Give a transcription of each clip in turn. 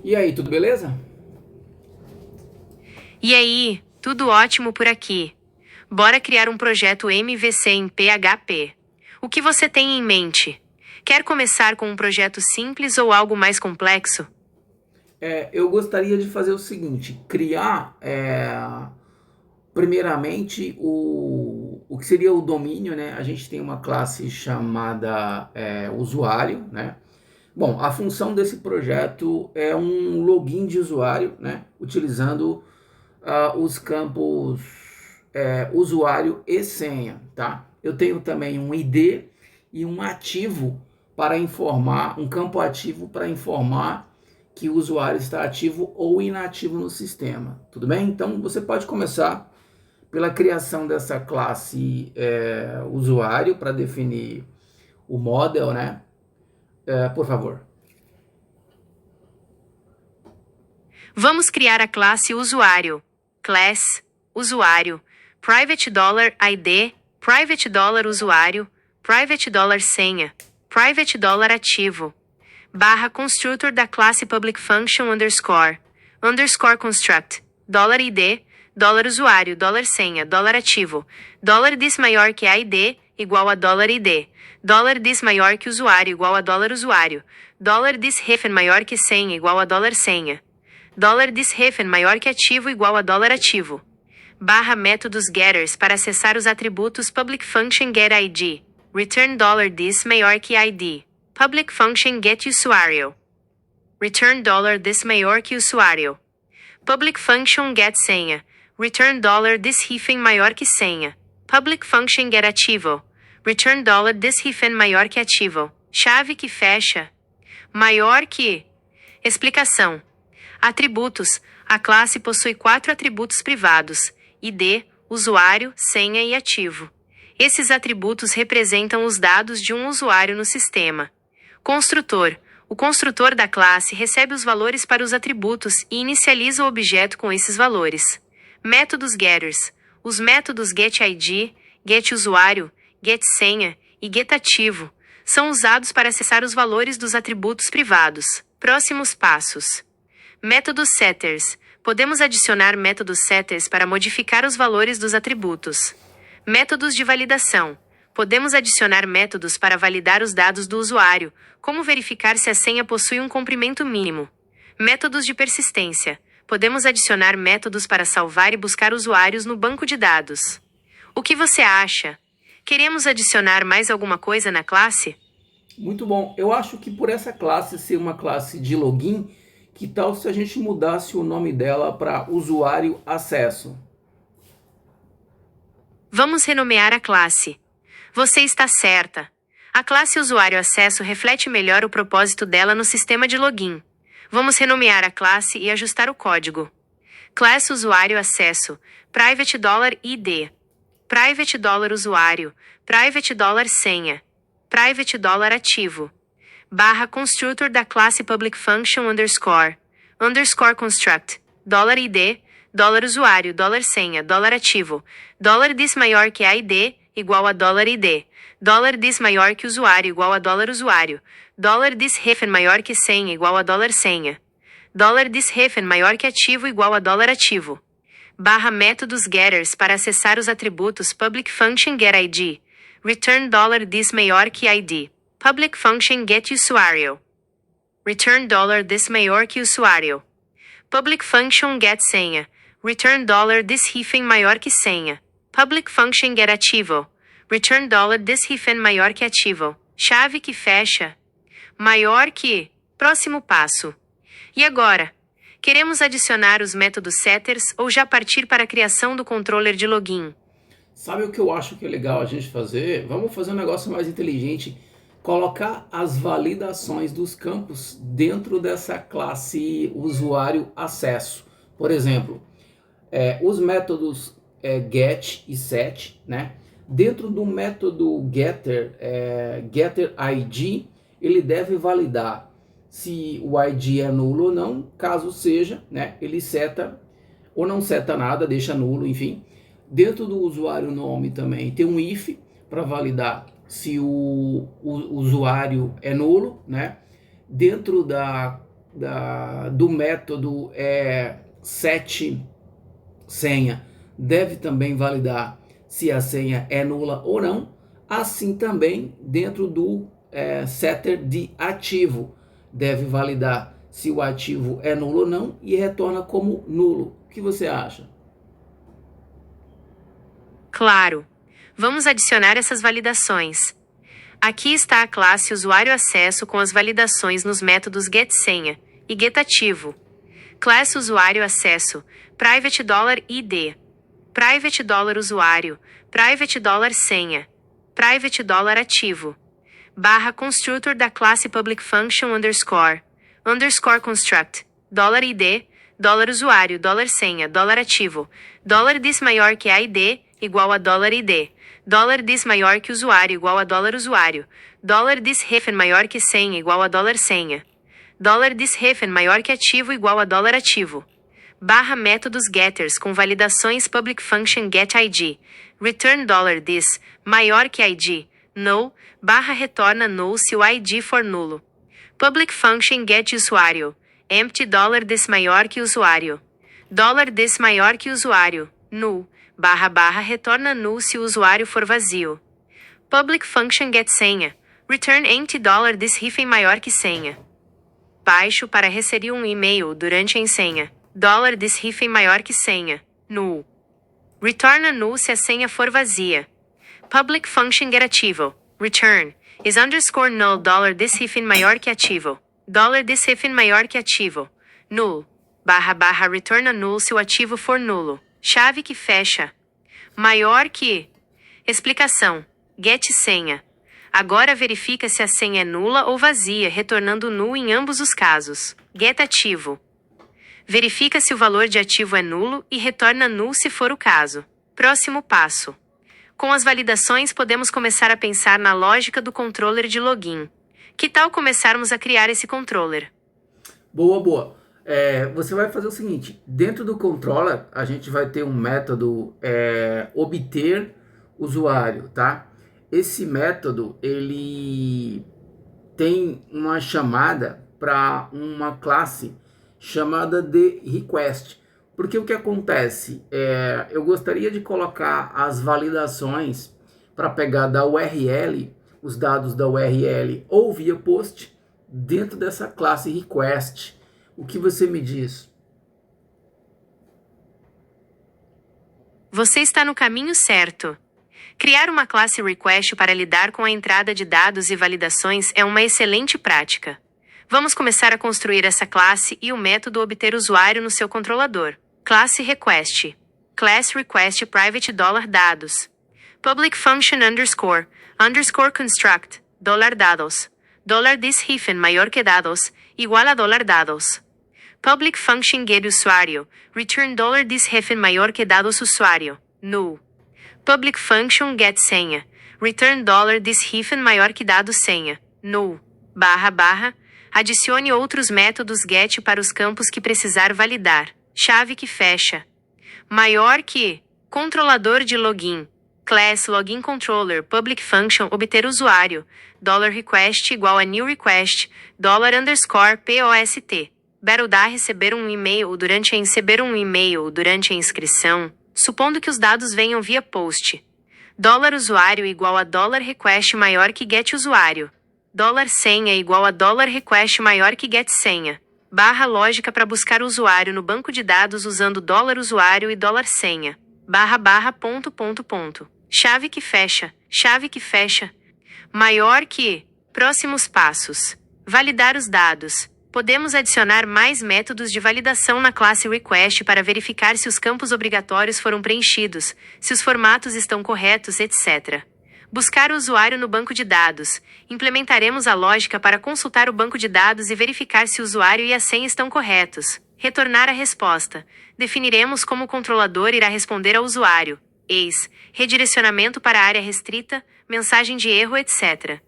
E aí, tudo beleza? E aí, tudo ótimo por aqui. Bora criar um projeto MVC em PHP. O que você tem em mente? Quer começar com um projeto simples ou algo mais complexo? Eu gostaria de fazer o seguinte: criar, primeiramente, o que seria o domínio, né? A gente tem uma classe chamada usuário, né? Bom, a função desse projeto é um login de usuário, né? Utilizando os campos usuário e senha, tá? Eu tenho também um ID e um ativo para informar, um campo ativo para informar que o usuário está ativo ou inativo no sistema, tudo bem? Então você pode começar pela criação dessa classe usuário para definir o model, né? Por favor. Vamos criar a classe usuário. Class, usuário, private dollar ID, private dollar usuário, private dollar senha, private dollar ativo. Barra constructor da classe public function underscore construct, dólar ID, dólar usuário, dólar senha, dólar ativo, dólar this maior que ID, igual a dólar ID, dólar this maior que usuário, igual a dólar usuário, dólar this hyphen maior que senha, igual a dólar senha, dólar this hyphen maior que ativo, igual a dólar ativo. Barra métodos getters para acessar os atributos public function get ID, return dollar this maior que ID. Public function get usuário. Return dollar this maior que usuário. Public function get senha. Return dollar this hyphen maior que senha. Public function get ativo. Return dollar this hyphen maior que ativo. Chave que fecha. Maior que. Explicação. Atributos. A classe possui 4 atributos privados: ID, usuário, senha e ativo. Esses atributos representam os dados de um usuário no sistema. Construtor. O construtor da classe recebe os valores para os atributos e inicializa o objeto com esses valores. Métodos getters. Os métodos getID, getUsuário, getSenha e getAtivo são usados para acessar os valores dos atributos privados. Próximos passos. Métodos setters. Podemos adicionar métodos setters para modificar os valores dos atributos. Métodos de validação. Podemos adicionar métodos para validar os dados do usuário, como verificar se a senha possui um comprimento mínimo. Métodos de persistência. Podemos adicionar métodos para salvar e buscar usuários no banco de dados. O que você acha? Queremos adicionar mais alguma coisa na classe? Muito bom. Eu acho que por essa classe ser uma classe de login, que tal se a gente mudasse o nome dela para usuário acesso? Vamos renomear a classe. Você está certa. A classe usuário acesso reflete melhor o propósito dela no sistema de login. Vamos renomear a classe e ajustar o código. Classe usuário acesso, private dollar ID, private dollar usuário, private dollar senha, private dollar ativo. Barra constructor da classe public function underscore construct, dólar ID, dólar usuário, dólar senha, dólar ativo, dólar this maior que ID, igual a dólar ID, dólar this maior que usuário, igual a dólar usuário, dólar this hyphen maior que senha, igual a dólar senha, dólar this hyphen maior que ativo, igual a dólar ativo. Barra métodos getters para acessar os atributos public function getID, return dollar this maior que ID, public function get usuário. Return dollar this maior que usuário. Public function get senha. Return dollar this hyphen maior que senha. Public function get ativo. Return dollar this hyphen maior que ativo. Chave que fecha. Maior que. Próximo passo. E agora? Queremos adicionar os métodos setters ou já partir para a criação do controller de login? Sabe o que eu acho que é legal a gente fazer? Vamos fazer um negócio mais inteligente. Colocar as validações dos campos dentro dessa classe usuário acesso. Por exemplo, os métodos get e set, né? Dentro do método getter, getter ID, ele deve validar se o ID é nulo ou não. Caso seja, né, ele seta ou não seta nada, deixa nulo, enfim. Dentro do usuário nome também tem um if para validar se o usuário é nulo, né? Dentro do método set senha deve também validar se a senha é nula ou não, assim também dentro do setter de ativo deve validar se o ativo é nulo ou não e retorna como nulo. O que você acha? Claro. Vamos adicionar essas validações. Aqui está a classe usuário acesso com as validações nos métodos getSenha e getAtivo. Classe usuário acesso, private $id, private $usuário, private $senha, private $ativo, barra constructor da classe public function underscore construct, $id, $usuário, $senha, $ativo, $dis maior que ID igual a $id, $dis maior que usuário igual a $usuário, $dis hyphen maior que senha igual a $senha, $dis hyphen maior que ativo igual a $ativo, barra métodos getters com validações public function getID, return $dis maior que ID, null, barra retorna null se o ID for nulo. Public function getUsuário, empty $dis maior que usuário, $dis maior que usuário, null, barra retorna null se o usuário for vazio. Public function getSenha, return empty $dis hyphen maior que senha. Baixo para receber um e-mail durante a senha, $dis hyphen maior que senha, null. Retorna null se a senha for vazia. Public function getAtivo, return, is underscore null $dis hyphen maior que ativo, $dis hyphen maior que ativo, null, barra retorna null se o ativo for nulo. Chave que fecha. Maior que. Explicação. getSenha. Agora verifica se a senha é nula ou vazia, retornando null em ambos os casos. getAtivo. Verifica se o valor de ativo é nulo e retorna null se for o caso. Próximo passo. Com as validações podemos começar a pensar na lógica do controller de login. Que tal começarmos a criar esse controller? Boa. Você vai fazer o seguinte, dentro do controller a gente vai ter um método obter usuário, tá? Esse método ele tem uma chamada para uma classe chamada de request. Porque o que acontece? Eu gostaria de colocar as validações para pegar da URL, os dados da URL ou via post dentro dessa classe request. O que você me diz? Você está no caminho certo. Criar uma classe request para lidar com a entrada de dados e validações é uma excelente prática. Vamos começar a construir essa classe e o método obter usuário no seu controlador. Classe request. Class request private $dados. Public function underscore construct, $dados. $dis hyphen maior que dados, igual a $dados. Public function getUsuário, return $dis hyphen maior que dados usuário, null. Public function getSenha, return $dis hyphen maior que dados senha, null. Barra, adicione outros métodos get para os campos que precisar validar. Chave que fecha. Maior que. Controlador de login. Class login controller public function obter usuário. $request igual a new request. $underscore post. Barudar receber um e-mail durante a inscrição, supondo que os dados venham via post. $usuário igual a $request maior que getUsuário. $senha igual a $request maior que getSenha. Barra lógica para buscar o usuário no banco de dados usando $usuário e $senha. Barra, ponto. Chave que fecha. Maior que. Próximos passos. Validar os dados. Podemos adicionar mais métodos de validação na classe request para verificar se os campos obrigatórios foram preenchidos, se os formatos estão corretos, etc. Buscar o usuário no banco de dados. Implementaremos a lógica para consultar o banco de dados e verificar se o usuário e a senha estão corretos. Retornar a resposta. Definiremos como o controlador irá responder ao usuário. Eis, redirecionamento para a área restrita, mensagem de erro, etc.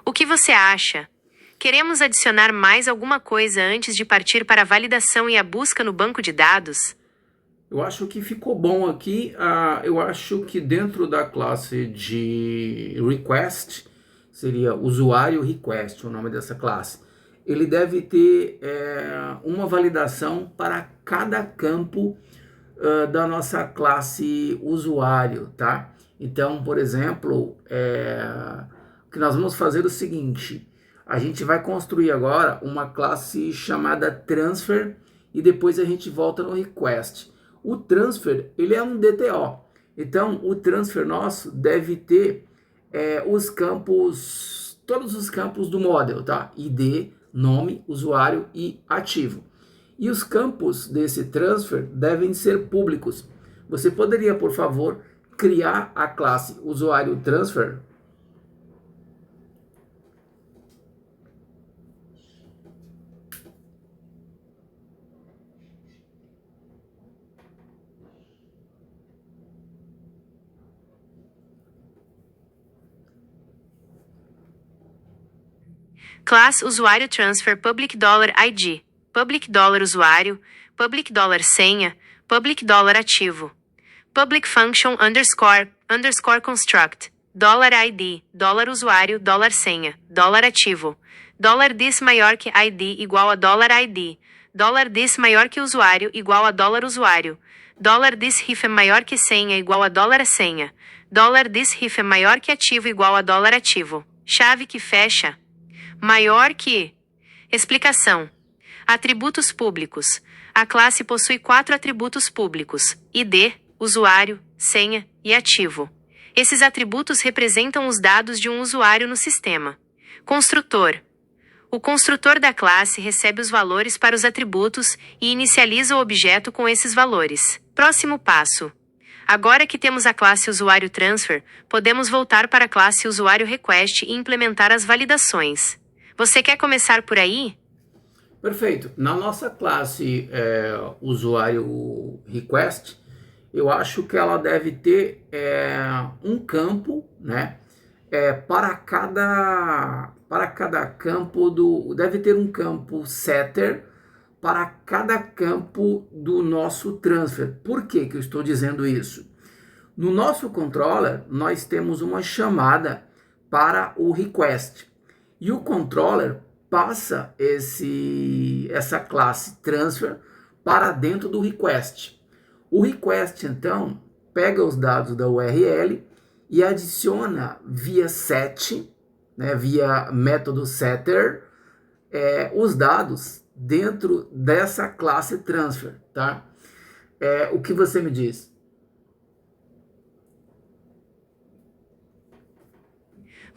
O que você acha? Queremos adicionar mais alguma coisa antes de partir para a validação e a busca no banco de dados? Eu acho que ficou bom aqui. Eu acho que dentro da classe de request, seria usuário request, o nome dessa classe. ele deve ter uma validação para cada campo da nossa classe usuário, tá? Então, por exemplo, o que nós vamos fazer é o seguinte: a gente vai construir agora uma classe chamada transfer e depois a gente volta no request. O transfer, ele é um DTO. Então, o transfer nosso deve ter os campos, todos os campos do model, tá? ID, nome, usuário e ativo. E os campos desse transfer devem ser públicos. Você poderia, por favor, criar a classe usuário transfer? Class usuário transfer public dollar ID, public dollar usuário, public dollar senha, public dollar ativo. Public function underscore construct, dollar ID, dólar usuário, dólar senha, dólar ativo. Dólar this maior que ID igual a dólar ID. Dólar this maior que usuário igual a dólar usuário. Dólar this hífen maior que senha igual a dólar senha. Dólar this hífen maior que ativo igual a dólar ativo. Chave que fecha. Maior que. Explicação. Atributos públicos. A classe possui 4 atributos públicos: ID, usuário, senha e ativo. Esses atributos representam os dados de um usuário no sistema. Construtor. O construtor da classe recebe os valores para os atributos e inicializa o objeto com esses valores. Próximo passo. Agora que temos a classe usuário transfer, podemos voltar para a classe usuário request e implementar as validações. Você quer começar por aí? Perfeito. Na nossa classe usuário request, eu acho que ela deve ter um campo, né? Para cada campo deve ter um campo setter para cada campo do nosso transfer. Por que eu estou dizendo isso? No nosso controller, nós temos uma chamada para o request. E o controller passa essa classe transfer para dentro do request. O request, então, pega os dados da URL e adiciona via set, né, via método setter, os dados dentro dessa classe transfer, tá? O que você me diz?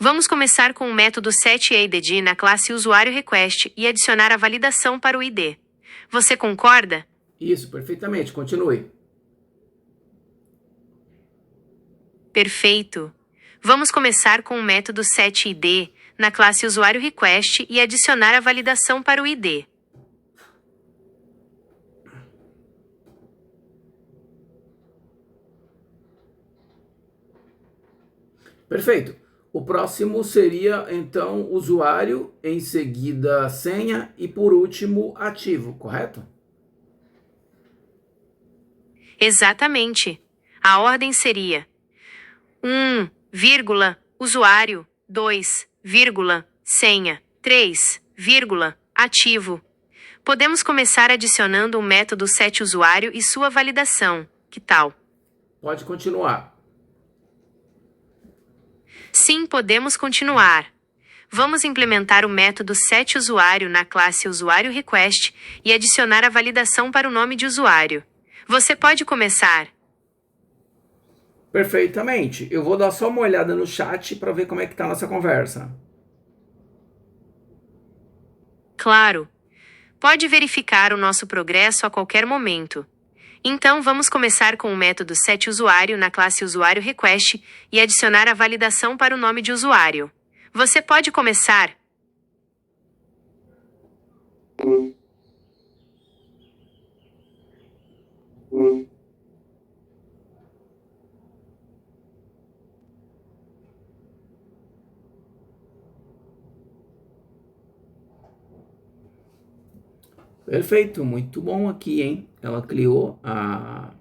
Vamos começar com o método setAdd na classe usuário request e adicionar a validação para o ID. Você concorda? Isso, perfeitamente. Continue. Perfeito. Vamos começar com o método setID na classe usuário request e adicionar a validação para o ID. Perfeito. O próximo seria, então, usuário, em seguida senha e, por último, ativo, correto? Exatamente. A ordem seria 1, usuário, 2, senha, 3, ativo. Podemos começar adicionando o método setUsuário e sua validação. Que tal? Pode continuar. Sim, podemos continuar. Vamos implementar o método setUsuário na classe usuário request e adicionar a validação para o nome de usuário. Você pode começar. Perfeitamente. Eu vou dar só uma olhada no chat para ver como é que está a nossa conversa. Claro. Pode verificar o nosso progresso a qualquer momento. Então vamos começar com o método setUsuário na classe usuário request e adicionar a validação para o nome de usuário. Você pode começar. Perfeito, muito bom aqui, hein? Ela criou a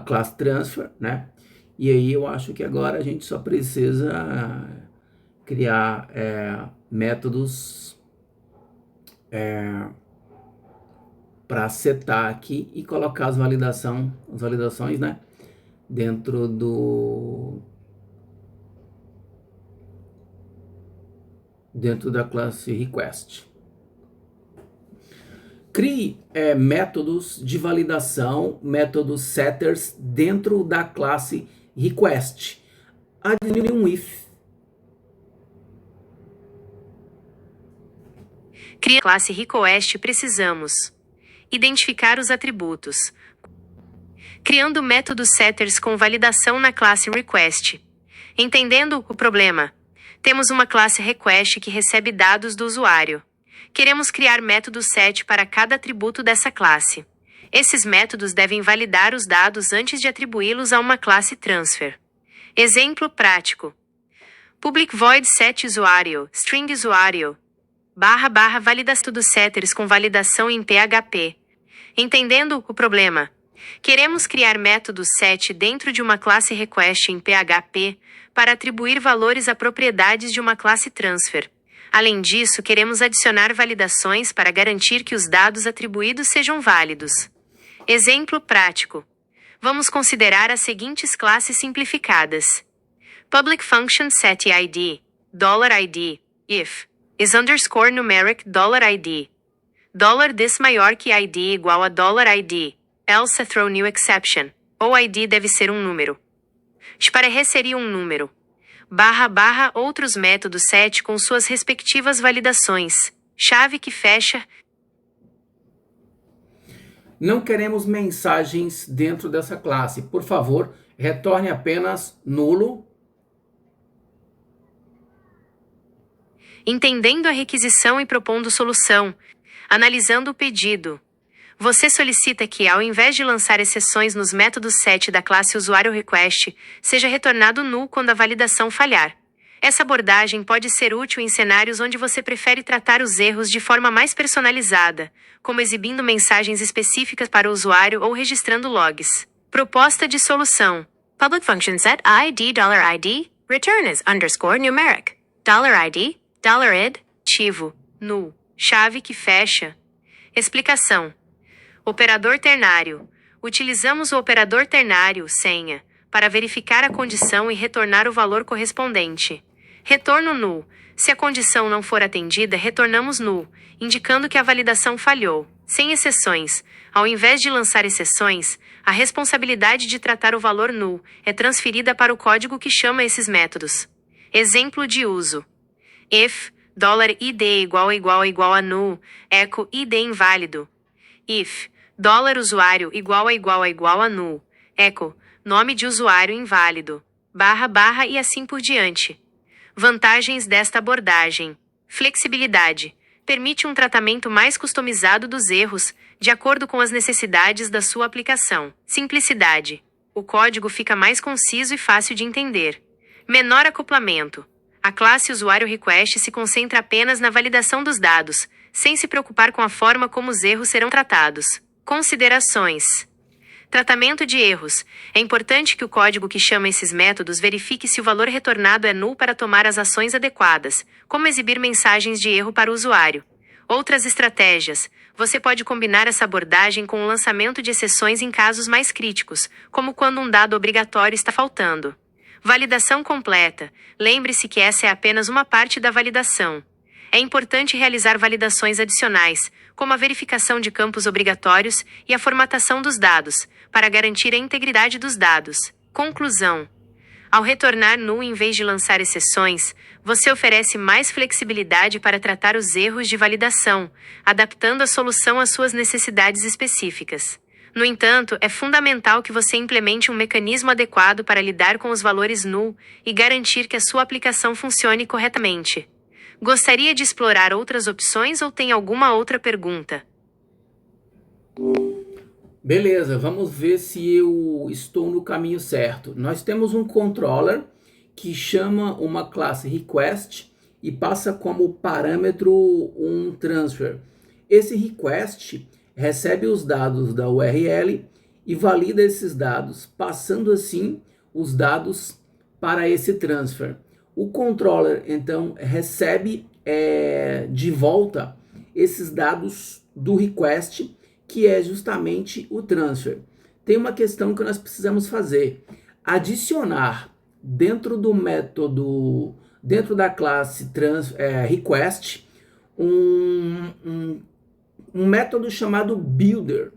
classe transfer, né? E aí eu acho que agora a gente só precisa criar métodos para setar aqui e colocar as validações, né, dentro da classe request. Crie métodos de validação, métodos setters dentro da classe request. Adicione um if. Cria a classe request, precisamos identificar os atributos. Criando métodos setters com validação na classe request. Entendendo o problema. Temos uma classe request que recebe dados do usuário. Queremos criar método set para cada atributo dessa classe. Esses métodos devem validar os dados antes de atribuí-los a uma classe transfer. Exemplo prático. Public void set usuário, string usuário, / validação dos setters com validação em PHP. Entendendo o problema. Queremos criar método set dentro de uma classe request em PHP para atribuir valores a propriedades de uma classe transfer. Além disso, queremos adicionar validações para garantir que os dados atribuídos sejam válidos. Exemplo prático. Vamos considerar as seguintes classes simplificadas. Public function set id, $id, if, is underscore numeric $id. $this maior que id igual a $id, else throw new exception, ou id deve ser um número. Para seria um número. / outros métodos set com suas respectivas validações. Chave que fecha. Não queremos mensagens dentro dessa classe. Por favor, retorne apenas nulo. Entendendo a requisição e propondo solução. Analisando o pedido. Você solicita que, ao invés de lançar exceções nos métodos set da classe usuário request, seja retornado null quando a validação falhar. Essa abordagem pode ser útil em cenários onde você prefere tratar os erros de forma mais personalizada, como exibindo mensagens específicas para o usuário ou registrando logs. Proposta de solução. Public function set id $id, return is underscore numeric. $id, $id, ativo, null, chave que fecha. Explicação. Operador ternário. Utilizamos o operador ternário, senha, para verificar a condição e retornar o valor correspondente. Retorno null. Se a condição não for atendida, retornamos null, indicando que a validação falhou. Sem exceções. Ao invés de lançar exceções, a responsabilidade de tratar o valor null é transferida para o código que chama esses métodos. Exemplo de uso. If $id igual a null, echo id inválido. If $usuário igual a null, echo nome de usuário inválido, / e assim por diante. Vantagens desta abordagem. Flexibilidade. Permite um tratamento mais customizado dos erros, de acordo com as necessidades da sua aplicação. Simplicidade. O código fica mais conciso e fácil de entender. Menor acoplamento. A classe usuário request se concentra apenas na validação dos dados, sem se preocupar com a forma como os erros serão tratados. Considerações. Tratamento de erros. É importante que o código que chama esses métodos verifique se o valor retornado é null para tomar as ações adequadas, como exibir mensagens de erro para o usuário. Outras estratégias. Você pode combinar essa abordagem com o lançamento de exceções em casos mais críticos, como quando um dado obrigatório está faltando. Validação completa. Lembre-se que essa é apenas uma parte da validação. É importante realizar validações adicionais, como a verificação de campos obrigatórios e a formatação dos dados, para garantir a integridade dos dados. Conclusão. Ao retornar null em vez de lançar exceções, você oferece mais flexibilidade para tratar os erros de validação, adaptando a solução às suas necessidades específicas. No entanto, é fundamental que você implemente um mecanismo adequado para lidar com os valores null e garantir que a sua aplicação funcione corretamente. Gostaria de explorar outras opções ou tem alguma outra pergunta? Beleza, vamos ver se eu estou no caminho certo. Nós temos um controller que chama uma classe request e passa como parâmetro um transfer. Esse request recebe os dados da URL e valida esses dados, passando assim os dados para esse transfer. O controller, então, recebe de volta esses dados do request, que é justamente o transfer. Tem uma questão que nós precisamos fazer: adicionar dentro do método, dentro da classe request, um método chamado builder,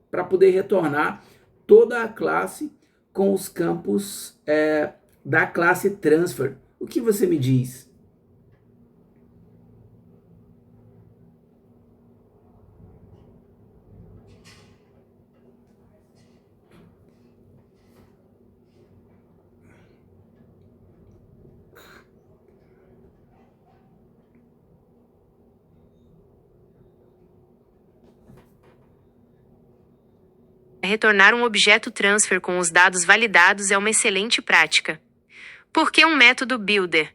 para poder retornar toda a classe com os campos da classe transfer. O que você me diz? Retornar um objeto transfer com os dados validados é uma excelente prática. Por que um método builder?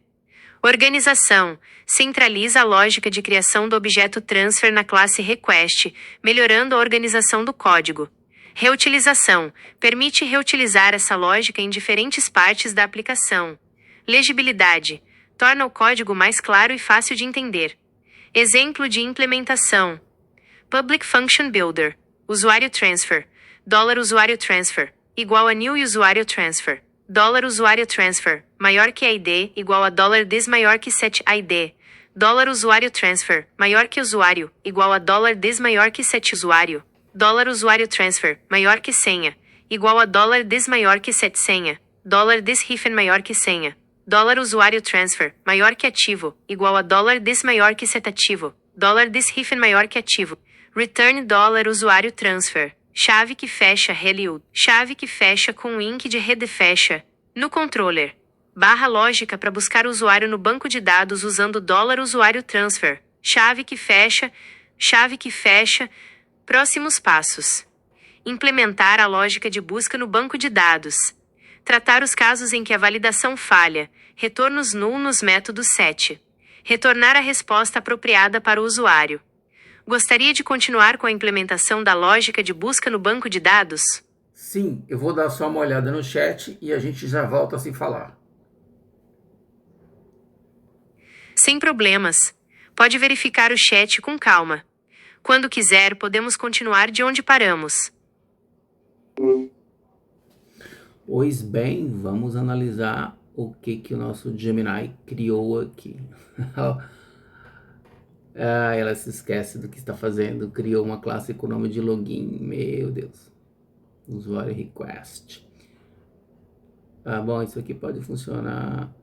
Organização. Centraliza a lógica de criação do objeto transfer na classe request, melhorando a organização do código. Reutilização. Permite reutilizar essa lógica em diferentes partes da aplicação. Legibilidade. Torna o código mais claro e fácil de entender. Exemplo de implementação. Public Function Builder. Usuário Transfer. $usuário transfer, igual a new usuário transfer. $usuário transfer, maior que ID, igual a $this maior que set ID. $usuário transfer, maior que usuário, igual a $this maior que set usuário. $usuário transfer, maior que senha, igual a $this maior que set senha. $this hyphen maior que senha. $usuário transfer, maior que ativo, igual a $this maior que set ativo. $this hyphen maior que ativo. Return $usuário transfer. Chave que fecha reload. Chave que fecha com o ink de rede fecha. No controller. Barra lógica para buscar o usuário no banco de dados usando $usuário transfer. Chave que fecha. Chave que fecha. Próximos passos. Implementar a lógica de busca no banco de dados. Tratar os casos em que a validação falha. Retornos null nos métodos set. Retornar a resposta apropriada para o usuário. Gostaria de continuar com a implementação da lógica de busca no banco de dados? Sim, eu vou dar só uma olhada no chat e a gente já volta a se falar. Sem problemas. Pode verificar o chat com calma. Quando quiser, podemos continuar de onde paramos. Pois bem, vamos analisar o que o nosso Gemini criou aqui. Ela se esquece do que está fazendo. Criou uma classe com o nome de login. Meu Deus. Usuário request. Bom, isso aqui pode funcionar.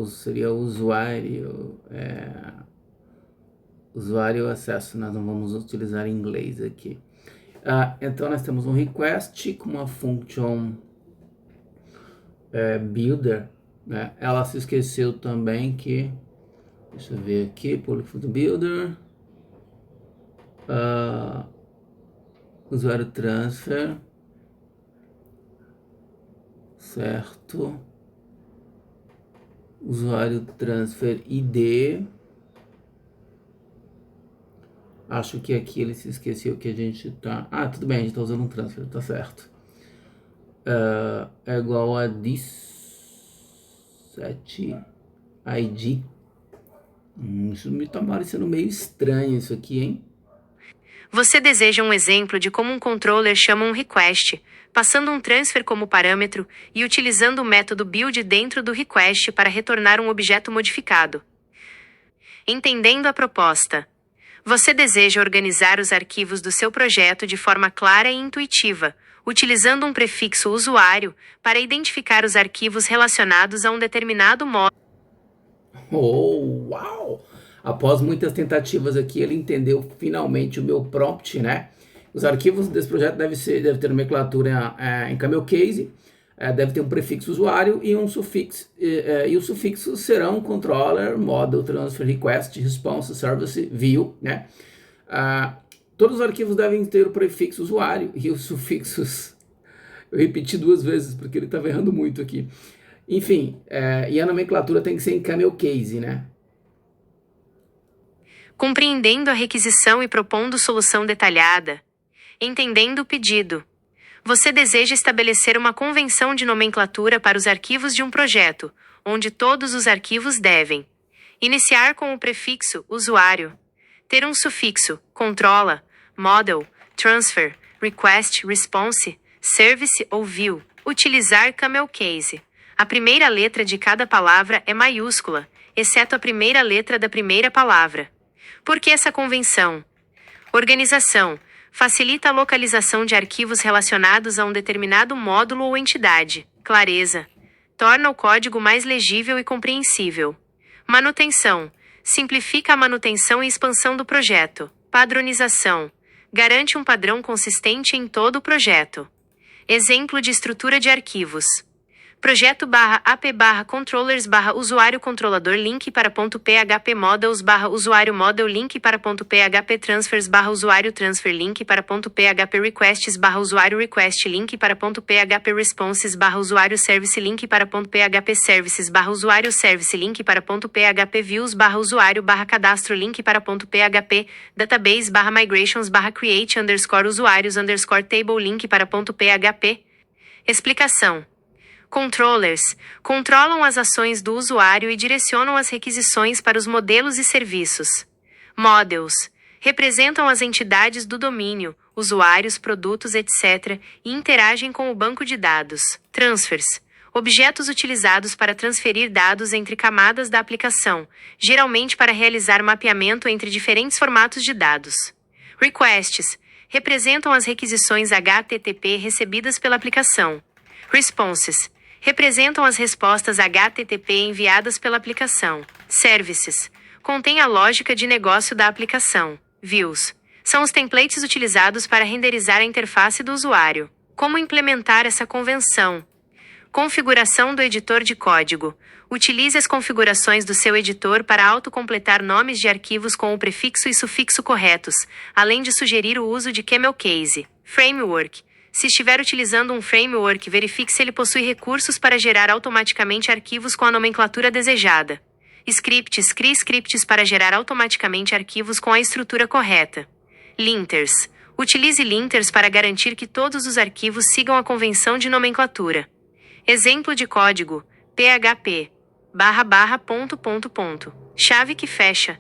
Seria usuário. Usuário acesso. Nós não vamos utilizar em inglês aqui. Então nós temos um request com uma function builder. Né? Ela se esqueceu também que. Deixa eu ver aqui, Public Function Builder, usuário transfer, certo, usuário transfer ID, acho que aqui ele se esqueceu que a gente tá, tudo bem, a gente tá usando um transfer, tá certo, é igual a set ID. Isso me tá parecendo meio estranho isso aqui, hein? Você deseja um exemplo de como um controller chama um request, passando um transfer como parâmetro e utilizando o método build dentro do request para retornar um objeto modificado. Entendendo a proposta. Você deseja organizar os arquivos do seu projeto de forma clara e intuitiva, utilizando um prefixo usuário para identificar os arquivos relacionados a um determinado módulo. Oh, uau! Após muitas tentativas aqui, ele entendeu finalmente o meu prompt, né? Os arquivos desse projeto devem ter nomenclatura em camel case, deve ter um prefixo usuário e um sufixo. E os sufixos serão controller, model, transfer, request, response, service, view, né? Todos os arquivos devem ter o prefixo usuário e os sufixos. Eu repeti 2 vezes porque ele estava errando muito aqui. Enfim, e a nomenclatura tem que ser em camel case, né? Compreendendo a requisição e propondo solução detalhada. Entendendo o pedido. Você deseja estabelecer uma convenção de nomenclatura para os arquivos de um projeto, onde todos os arquivos devem iniciar com o prefixo usuário, Ter um sufixo, controla, model, transfer, request, response, service ou view. Utilizar camel case. A primeira letra de cada palavra é maiúscula, exceto a primeira letra da primeira palavra. Por que essa convenção? Organização. Facilita a localização de arquivos relacionados a um determinado módulo ou entidade. Clareza. Torna o código mais legível e compreensível. Manutenção. Simplifica a manutenção e expansão do projeto. Padronização. Garante um padrão consistente em todo o projeto. Exemplo de estrutura de arquivos. Projeto/app/controllers/usuário controlador link para .php models/usuário model link para .php transfers/usuário transfer link para .php requests/usuário request link para .php responses/usuário service link para .php services/usuário service link para .php views/usuário cadastro link para .php database/migrations/create _usuários_table link para .php. Explicação. Controllers controlam as ações do usuário e direcionam as requisições para os modelos e serviços. Models representam as entidades do domínio, usuários, produtos, etc., e interagem com o banco de dados. Transfers objetos utilizados para transferir dados entre camadas da aplicação, geralmente para realizar mapeamento entre diferentes formatos de dados. Requests representam as requisições HTTP recebidas pela aplicação. Responses representam as respostas HTTP enviadas pela aplicação. Services contém a lógica de negócio da aplicação. Views são os templates utilizados para renderizar a interface do usuário. Como implementar essa convenção? Configuração do editor de código. Utilize as configurações do seu editor para autocompletar nomes de arquivos com o prefixo e sufixo corretos, além de sugerir o uso de camel case. Framework. Se estiver utilizando um framework, verifique se ele possui recursos para gerar automaticamente arquivos com a nomenclatura desejada. Scripts. Crie scripts para gerar automaticamente arquivos com a estrutura correta. Linters. Utilize linters para garantir que todos os arquivos sigam a convenção de nomenclatura. Exemplo de código. PHP. .. Chave que fecha.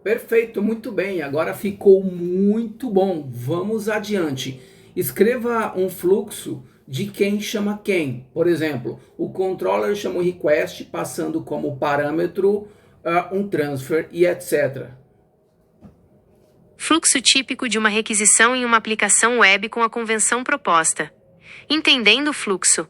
Perfeito, muito bem. Agora ficou muito bom. Vamos adiante. Escreva um fluxo de quem chama quem. Por exemplo, o controller chama o request passando como parâmetro um transfer e etc. Fluxo típico de uma requisição em uma aplicação web com a convenção proposta. Entendendo o fluxo.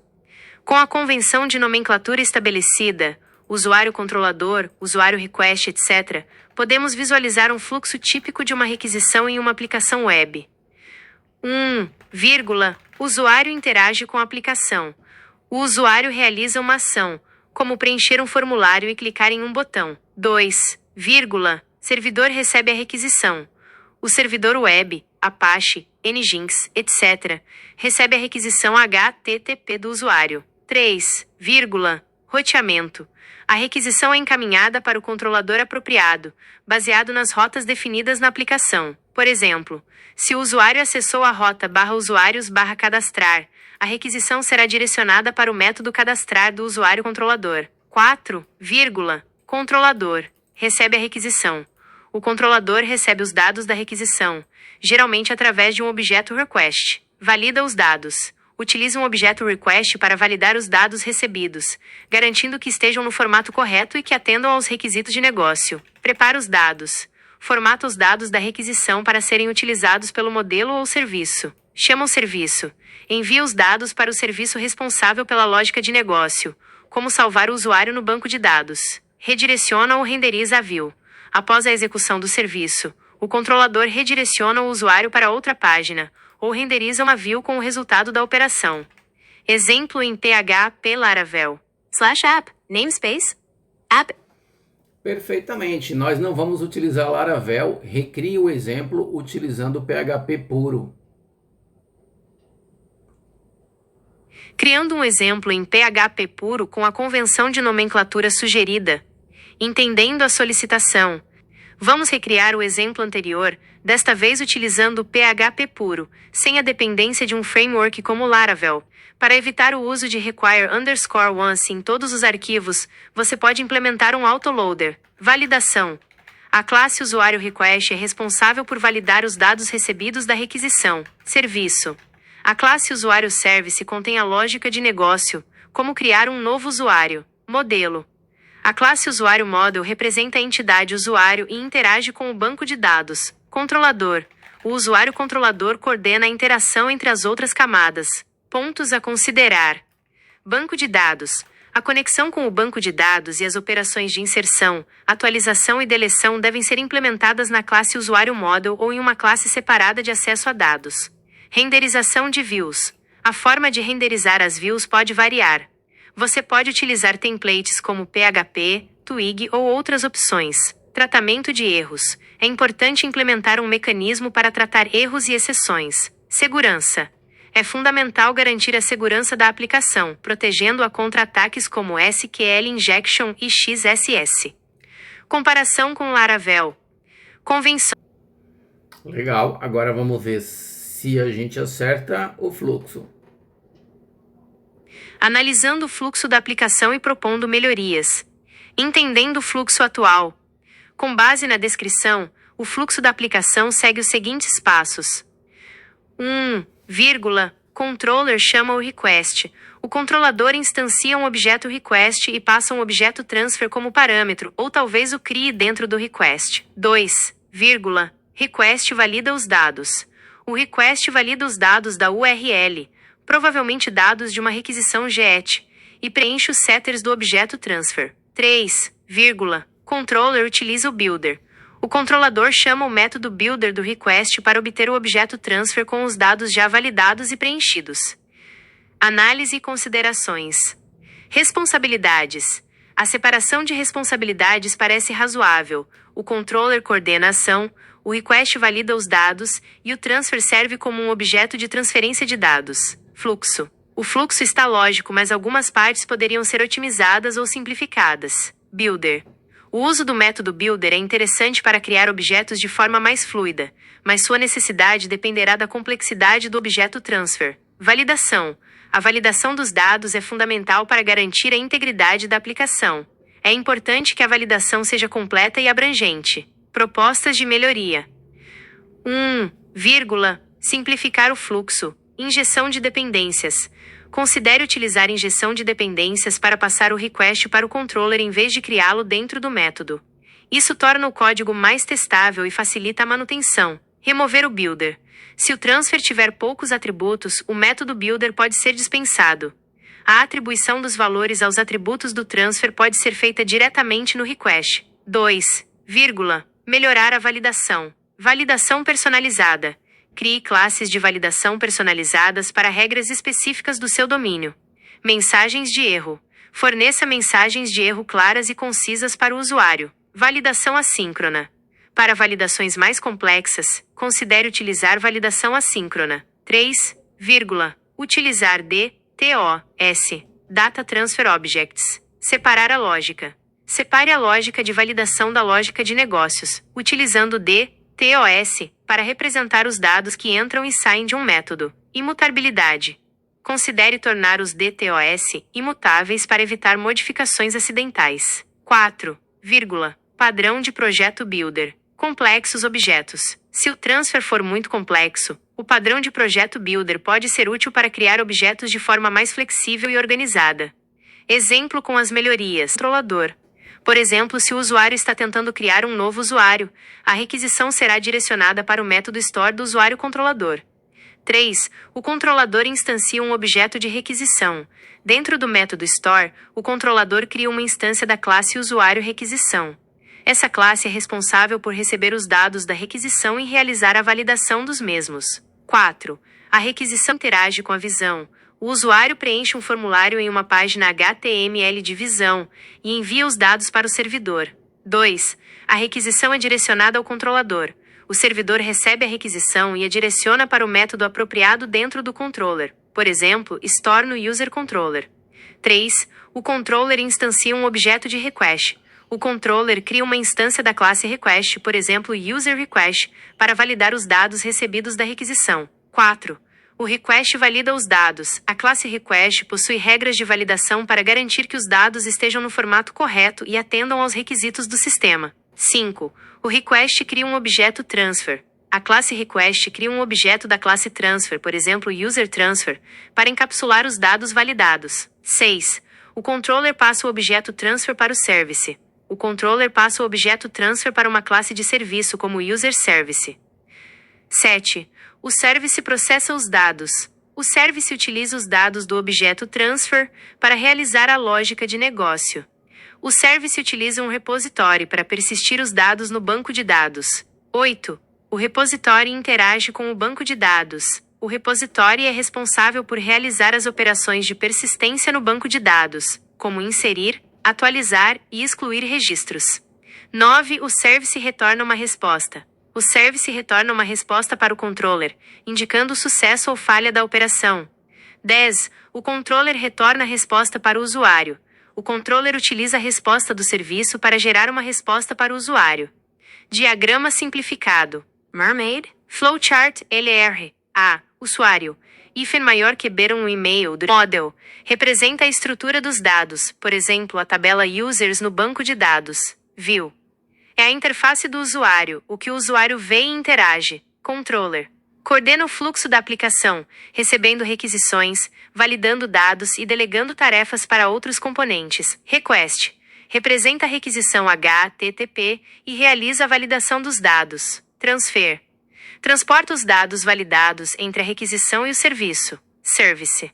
Com a convenção de nomenclatura estabelecida, usuário controlador, usuário request, etc., podemos visualizar um fluxo típico de uma requisição em uma aplicação web. 1, usuário interage com a aplicação. O usuário realiza uma ação, como preencher um formulário e clicar em um botão. 2, servidor recebe a requisição. O servidor web, Apache, Nginx, etc., recebe a requisição HTTP do usuário. 3, roteamento. A requisição é encaminhada para o controlador apropriado, baseado nas rotas definidas na aplicação. Por exemplo, se o usuário acessou a rota /usuários/cadastrar, a requisição será direcionada para o método cadastrar do usuário controlador. 4, controlador. Recebe a requisição. O controlador recebe os dados da requisição, geralmente através de um objeto request. Valida os dados. Utilize um objeto request para validar os dados recebidos, garantindo que estejam no formato correto e que atendam aos requisitos de negócio. Prepara os dados. Formata os dados da requisição para serem utilizados pelo modelo ou serviço. Chama o serviço. Envia os dados para o serviço responsável pela lógica de negócio, como salvar o usuário no banco de dados. Redireciona ou renderiza a view. Após a execução do serviço, o controlador redireciona o usuário para outra página, ou renderiza uma view com o resultado da operação. Exemplo em PHP Laravel. /app, namespace, app. Perfeitamente. Nós não vamos utilizar Laravel. Recrie o exemplo utilizando PHP puro. Criando um exemplo em PHP puro com a convenção de nomenclatura sugerida. Entendendo a solicitação. Vamos recriar o exemplo anterior, desta vez utilizando o PHP puro, sem a dependência de um framework como Laravel, Para evitar o uso de require_once em todos os arquivos, você pode implementar um autoloader. Validação. A classe usuário request é responsável por validar os dados recebidos da requisição. Serviço. A classe usuário service contém a lógica de negócio, como criar um novo usuário. Modelo. A classe usuário model representa a entidade usuário e interage com o banco de dados. Controlador. O usuário controlador coordena a interação entre as outras camadas. Pontos a considerar. Banco de dados. A conexão com o banco de dados e as operações de inserção, atualização e deleção devem ser implementadas na classe usuário model ou em uma classe separada de acesso a dados. Renderização de views. A forma de renderizar as views pode variar. Você pode utilizar templates como PHP, Twig ou outras opções. Tratamento de erros. É importante implementar um mecanismo para tratar erros e exceções. Segurança. É fundamental garantir a segurança da aplicação, protegendo-a contra ataques como SQL Injection e XSS. Comparação com Laravel. Convenção. Legal, agora vamos ver se a gente acerta o fluxo. Analisando o fluxo da aplicação e propondo melhorias. Entendendo o fluxo atual. Com base na descrição, o fluxo da aplicação segue os seguintes passos. 1. Controller chama o request. O controlador instancia um objeto request e passa um objeto transfer como parâmetro, ou talvez o crie dentro do request. 2. Request valida os dados. O request valida os dados da URL, provavelmente dados de uma requisição GET, e preenche os setters do objeto transfer. 3. Controller utiliza o builder. O controlador chama o método builder do request para obter o objeto transfer com os dados já validados e preenchidos. Análise e considerações. Responsabilidades. A separação de responsabilidades parece razoável. O controller coordena a ação, o request valida os dados e o transfer serve como um objeto de transferência de dados. Fluxo. O fluxo está lógico, mas algumas partes poderiam ser otimizadas ou simplificadas. Builder. O uso do método Builder é interessante para criar objetos de forma mais fluida, mas sua necessidade dependerá da complexidade do objeto transfer. Validação. A validação dos dados é fundamental para garantir a integridade da aplicação. É importante que a validação seja completa e abrangente. Propostas de melhoria. 1. Simplificar o fluxo. Injeção de dependências. Considere utilizar injeção de dependências para passar o request para o controller em vez de criá-lo dentro do método. Isso torna o código mais testável e facilita a manutenção. Remover o builder. Se o transfer tiver poucos atributos, o método builder pode ser dispensado. A atribuição dos valores aos atributos do transfer pode ser feita diretamente no request. 2. Melhorar a validação. Validação personalizada. Crie classes de validação personalizadas para regras específicas do seu domínio. Mensagens de erro. Forneça mensagens de erro claras e concisas para o usuário. Validação assíncrona. Para validações mais complexas, considere utilizar validação assíncrona. 3. Utilizar DTOS. Data Transfer Objects. Separar a lógica. Separe a lógica de validação da lógica de negócios, utilizando DTOS para representar os dados que entram e saem de um método. Imutabilidade. Considere tornar os DTOS imutáveis para evitar modificações acidentais. 4. Padrão de projeto Builder. Complexos objetos. Se o transfer for muito complexo, o padrão de projeto Builder pode ser útil para criar objetos de forma mais flexível e organizada. Exemplo com as melhorias. Controlador. Por exemplo, se o usuário está tentando criar um novo usuário, a requisição será direcionada para o método store do usuário controlador. 3. O controlador instancia um objeto de requisição. Dentro do método store, o controlador cria uma instância da classe usuário requisição. Essa classe é responsável por receber os dados da requisição e realizar a validação dos mesmos. 4. A requisição interage com a visão. O usuário preenche um formulário em uma página HTML de visão e envia os dados para o servidor. 2. A requisição é direcionada ao controlador. O servidor recebe a requisição e a direciona para o método apropriado dentro do controller, por exemplo, store no user controller. 3. O controller instancia um objeto de request. O controller cria uma instância da classe request, por exemplo, user request, para validar os dados recebidos da requisição. 4. O request valida os dados. A classe request possui regras de validação para garantir que os dados estejam no formato correto e atendam aos requisitos do sistema. 5. O request cria um objeto transfer. A classe request cria um objeto da classe transfer, por exemplo, user transfer, para encapsular os dados validados. 6. O controller passa o objeto transfer para o service. O controller passa o objeto transfer para uma classe de serviço como user service. 7. O service processa os dados. O service utiliza os dados do objeto transfer para realizar a lógica de negócio. O service utiliza um repositório para persistir os dados no banco de dados. 8. O repositório interage com o banco de dados. O repositório é responsável por realizar as operações de persistência no banco de dados, como inserir, atualizar e excluir registros. 9. O service retorna uma resposta. O service retorna uma resposta para o controller, indicando o sucesso ou falha da operação. 10. O controller retorna a resposta para o usuário. O controller utiliza a resposta do serviço para gerar uma resposta para o usuário. Diagrama simplificado. Mermaid. Flowchart LR. A. Usuário. Hífen maior que B um e-mail do model. Representa a estrutura dos dados, por exemplo, a tabela users no banco de dados. View. É a interface do usuário, o que o usuário vê e interage. Controller. Coordena o fluxo da aplicação, recebendo requisições, validando dados e delegando tarefas para outros componentes. Request. Representa a requisição HTTP e realiza a validação dos dados. Transfer. Transporta os dados validados entre a requisição e o serviço. Service.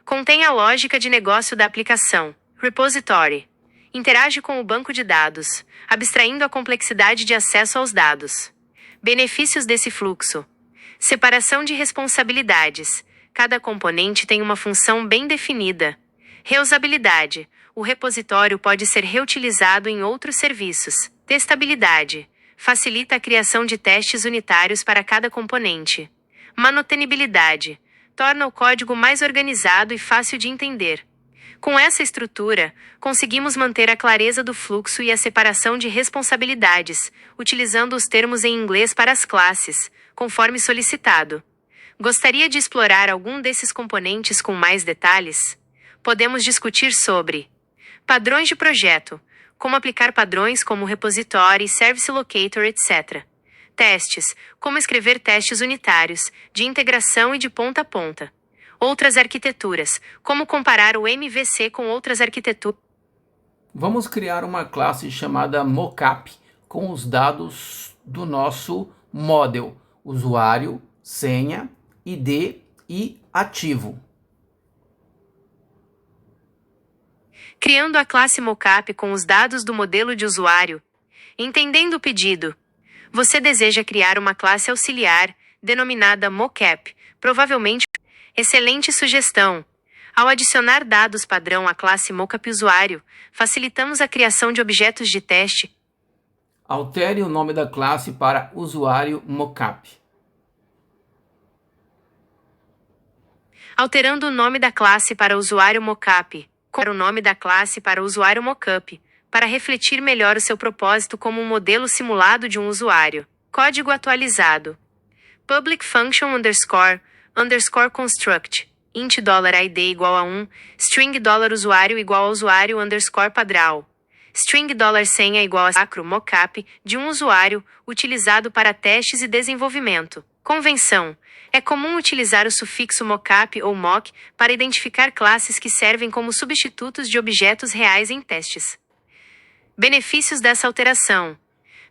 Contém a lógica de negócio da aplicação. Repository. Interage com o banco de dados, abstraindo a complexidade de acesso aos dados. Benefícios desse fluxo. Separação de responsabilidades. Cada componente tem uma função bem definida. Reusabilidade. O repositório pode ser reutilizado em outros serviços. Testabilidade. Facilita a criação de testes unitários para cada componente. Manutenibilidade. Torna o código mais organizado e fácil de entender. Com essa estrutura, conseguimos manter a clareza do fluxo e a separação de responsabilidades, utilizando os termos em inglês para as classes, conforme solicitado. Gostaria de explorar algum desses componentes com mais detalhes? Podemos discutir sobre padrões de projeto, como aplicar padrões como repository, service locator, etc. Testes, como escrever testes unitários, de integração e de ponta a ponta. Outras arquiteturas, como comparar o MVC com outras arquiteturas. Vamos criar uma classe chamada mockup com os dados do nosso model, usuário, senha, ID e ativo. Criando a classe mockup com os dados do modelo de usuário. Entendendo o pedido. Você deseja criar uma classe auxiliar, denominada mockup, provavelmente. Excelente sugestão! Ao adicionar dados padrão à classe mockup usuário, facilitamos a criação de objetos de teste. Altere o nome da classe para usuário mockup. Alterando o nome da classe para usuário mockup, o nome da classe para usuário mockup, para refletir melhor o seu propósito como um modelo simulado de um usuário. Código atualizado. Public function underscore construct, int $id igual a 1, string $usuário igual a usuário underscore padrão, string $senha igual a sacro mockup de um usuário, utilizado para testes e desenvolvimento. Convenção. É comum utilizar o sufixo mockup ou mock para identificar classes que servem como substitutos de objetos reais em testes. Benefícios dessa alteração.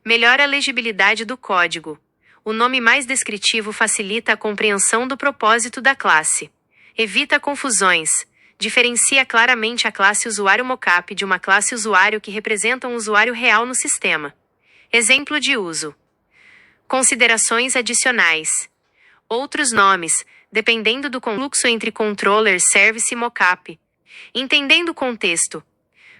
Melhora a legibilidade do código. O nome mais descritivo facilita a compreensão do propósito da classe. Evita confusões. Diferencia claramente a classe usuário mockup de uma classe usuário que representa um usuário real no sistema. Exemplo de uso. Considerações adicionais. Outros nomes, dependendo do fluxo entre controller, service e mockup. Entendendo o contexto.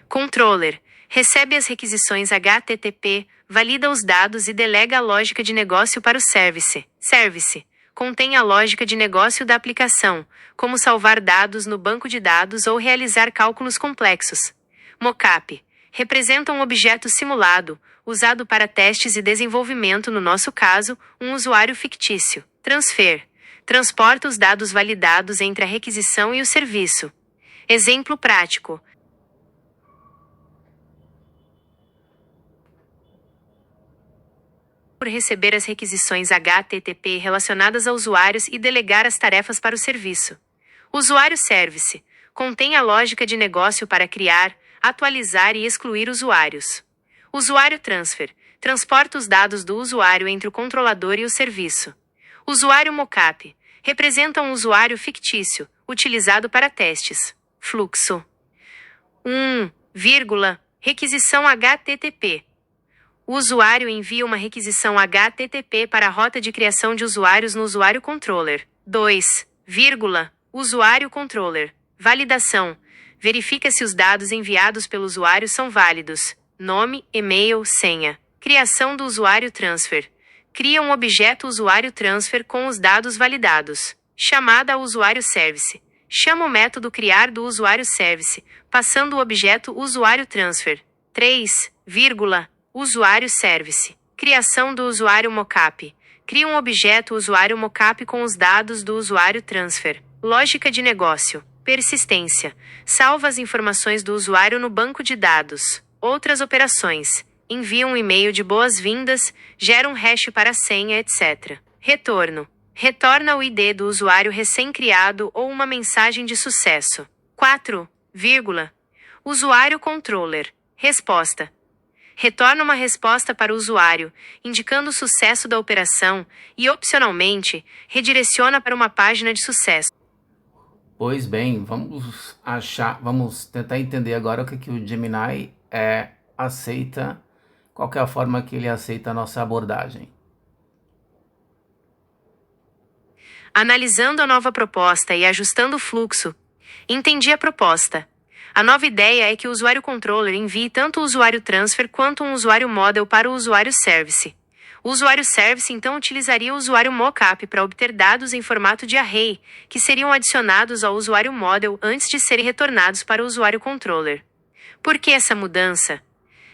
Controller. Recebe as requisições HTTP, valida os dados e delega a lógica de negócio para o service. Service. Contém a lógica de negócio da aplicação, como salvar dados no banco de dados ou realizar cálculos complexos. Mockup. Representa um objeto simulado, usado para testes e desenvolvimento, no nosso caso, um usuário fictício. Transfer. transporta os dados validados entre a requisição e o serviço. Exemplo prático. Por receber as requisições HTTP relacionadas a usuários e delegar as tarefas para o serviço. Usuário Service contém a lógica de negócio para criar, atualizar e excluir usuários. Usuário Transfer transporta os dados do usuário entre o controlador e o serviço. Usuário Mockup representa um usuário fictício, utilizado para testes. Fluxo. Requisição HTTP. O usuário envia uma requisição HTTP para a rota de criação de usuários no usuário controller. Usuário controller. Validação. Verifica se os dados enviados pelo usuário são válidos. Nome, e-mail, senha. Criação do usuário transfer. Cria um objeto usuário transfer com os dados validados. Chamada ao usuário service. Chama o método criar do usuário service, passando o objeto usuário transfer. Usuário service. Criação do usuário mockup. Cria um objeto usuário mockup com os dados do usuário transfer. Lógica de negócio. Persistência. Salva as informações do usuário no banco de dados. Outras operações. Envia um e-mail de boas-vindas, gera um hash para a senha, etc. Retorno. Retorna o ID do usuário recém-criado ou uma mensagem de sucesso. Usuário controller. Resposta. Retorna uma resposta para o usuário, indicando o sucesso da operação e, opcionalmente, redireciona para uma página de sucesso. Pois bem, vamos tentar entender agora o que o Gemini aceita, qual que é a forma que ele aceita a nossa abordagem. Analisando a nova proposta e ajustando o fluxo, entendi a proposta. A nova ideia é que o usuário controller envie tanto o usuário transfer quanto um usuário model para o usuário service. O usuário service então utilizaria o usuário mockup para obter dados em formato de array, que seriam adicionados ao usuário model antes de serem retornados para o usuário controller. Por que essa mudança?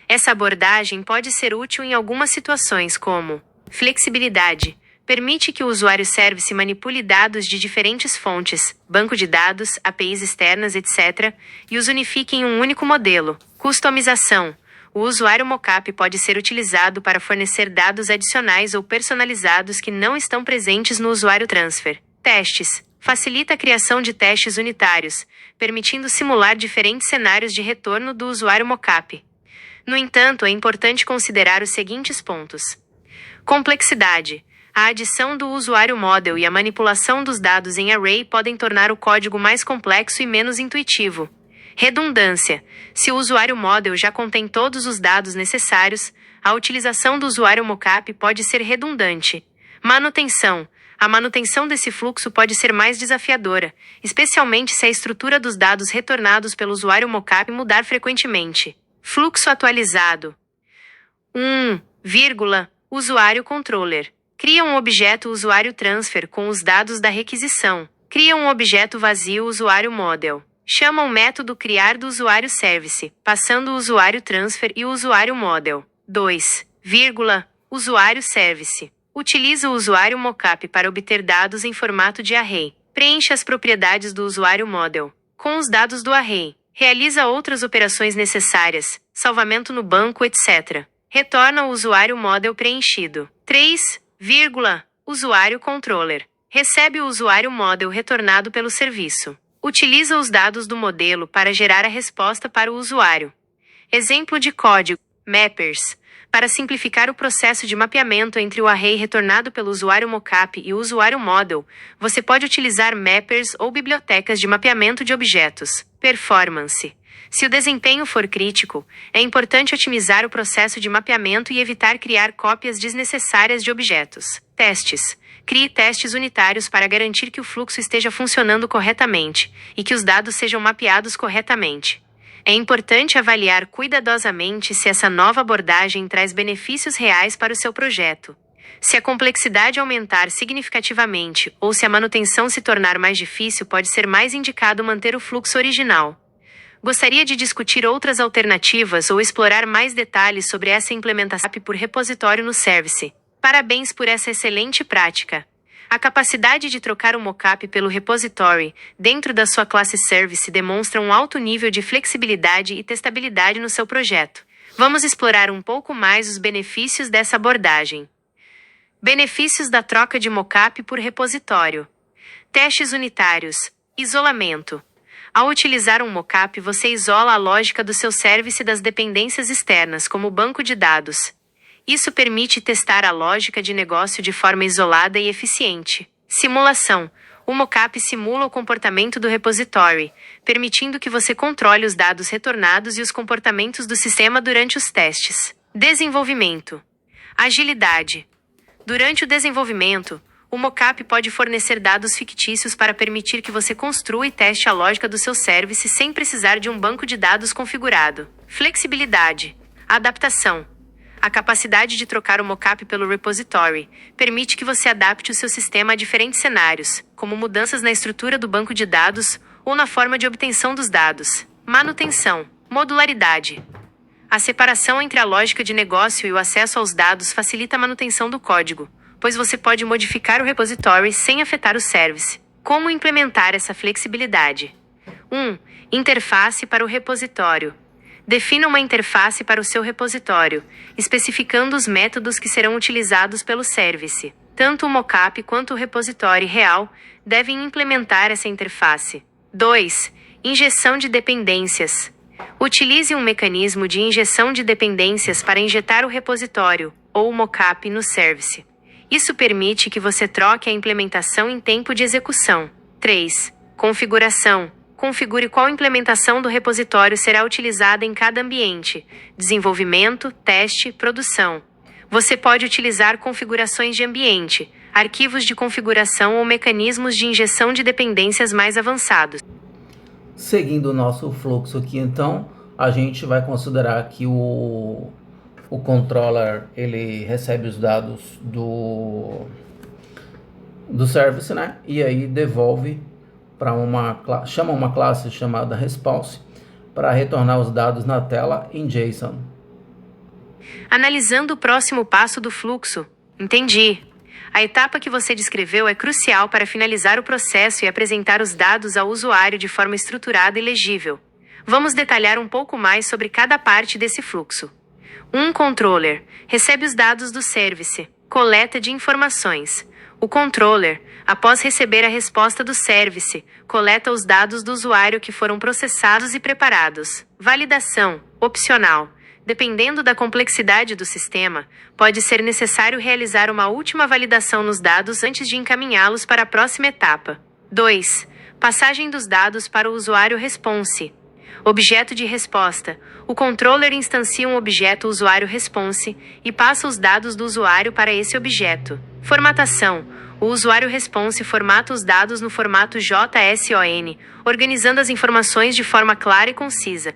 Essa abordagem pode ser útil em algumas situações como flexibilidade. Permite que o usuário service manipule dados de diferentes fontes, banco de dados, APIs externas, etc., e os unifique em um único modelo. Customização. O usuário mockup pode ser utilizado para fornecer dados adicionais ou personalizados que não estão presentes no usuário transfer. Testes. Facilita a criação de testes unitários, permitindo simular diferentes cenários de retorno do usuário mockup. No entanto, é importante considerar os seguintes pontos. Complexidade. A adição do usuário model e a manipulação dos dados em array podem tornar o código mais complexo e menos intuitivo. Redundância. Se o usuário model já contém todos os dados necessários, a utilização do usuário mockup pode ser redundante. Manutenção. A manutenção desse fluxo pode ser mais desafiadora, especialmente se a estrutura dos dados retornados pelo usuário mockup mudar frequentemente. Fluxo atualizado. Usuário controller. Cria um objeto usuário transfer com os dados da requisição. Cria um objeto vazio usuário model. Chama o método criar do usuário service, passando o usuário transfer e o usuário model. Usuário service. Utiliza o usuário mockup para obter dados em formato de array. Preenche as propriedades do usuário model com os dados do array. Realiza outras operações necessárias, salvamento no banco, etc. Retorna o usuário model preenchido. Usuário controller. Recebe o usuário model retornado pelo serviço. Utiliza os dados do modelo para gerar a resposta para o usuário. Exemplo de código. Mappers. Para simplificar o processo de mapeamento entre o array retornado pelo usuário mockup e o usuário model, você pode utilizar mappers ou bibliotecas de mapeamento de objetos. Performance. Se o desempenho for crítico, é importante otimizar o processo de mapeamento e evitar criar cópias desnecessárias de objetos. Testes. Crie testes unitários para garantir que o fluxo esteja funcionando corretamente e que os dados sejam mapeados corretamente. É importante avaliar cuidadosamente se essa nova abordagem traz benefícios reais para o seu projeto. Se a complexidade aumentar significativamente ou se a manutenção se tornar mais difícil, pode ser mais indicado manter o fluxo original. Gostaria de discutir outras alternativas ou explorar mais detalhes sobre essa implementação por repositório no Service. Parabéns por essa excelente prática. A capacidade de trocar o mockup pelo repository dentro da sua classe Service demonstra um alto nível de flexibilidade e testabilidade no seu projeto. Vamos explorar um pouco mais os benefícios dessa abordagem. Benefícios da troca de mockup por repositório. Testes unitários. Isolamento. Ao utilizar um mockup, você isola a lógica do seu service das dependências externas, como o banco de dados. Isso permite testar a lógica de negócio de forma isolada e eficiente. Simulação. O mockup simula o comportamento do repository, permitindo que você controle os dados retornados e os comportamentos do sistema durante os testes. Desenvolvimento. Agilidade. Durante o desenvolvimento, o mockup pode fornecer dados fictícios para permitir que você construa e teste a lógica do seu service sem precisar de um banco de dados configurado. Flexibilidade. Adaptação. A capacidade de trocar o mockup pelo repository permite que você adapte o seu sistema a diferentes cenários, como mudanças na estrutura do banco de dados ou na forma de obtenção dos dados. Manutenção. Modularidade. A separação entre a lógica de negócio e o acesso aos dados facilita a manutenção do código, pois você pode modificar o repository sem afetar o service. Como implementar essa flexibilidade? 1. Interface para o repositório. Defina uma interface para o seu repositório, especificando os métodos que serão utilizados pelo service. Tanto o mockup quanto o repositório real devem implementar essa interface. 2. Injeção de dependências. Utilize um mecanismo de injeção de dependências para injetar o repositório, ou o mockup, no service. Isso permite que você troque a implementação em tempo de execução. 3. Configuração. Configure qual implementação do repositório será utilizada em cada ambiente: desenvolvimento, teste, produção. Você pode utilizar configurações de ambiente, arquivos de configuração ou mecanismos de injeção de dependências mais avançados. Seguindo o nosso fluxo aqui, então, a gente vai considerar que o controller ele recebe os dados do service, né? E aí devolve para chama uma classe chamada response para retornar os dados na tela em JSON. Analisando o próximo passo do fluxo. Entendi. A etapa que você descreveu é crucial para finalizar o processo e apresentar os dados ao usuário de forma estruturada e legível. Vamos detalhar um pouco mais sobre cada parte desse fluxo. Um controller recebe os dados do service, coleta de informações. O controller, após receber a resposta do service, coleta os dados do usuário que foram processados e preparados. Validação, opcional. Dependendo da complexidade do sistema, pode ser necessário realizar uma última validação nos dados antes de encaminhá-los para a próxima etapa. 2. Passagem dos dados para o usuário response. Objeto de resposta. O controller instancia um objeto usuário response e passa os dados do usuário para esse objeto. Formatação. O usuário response formata os dados no formato JSON, organizando as informações de forma clara e concisa.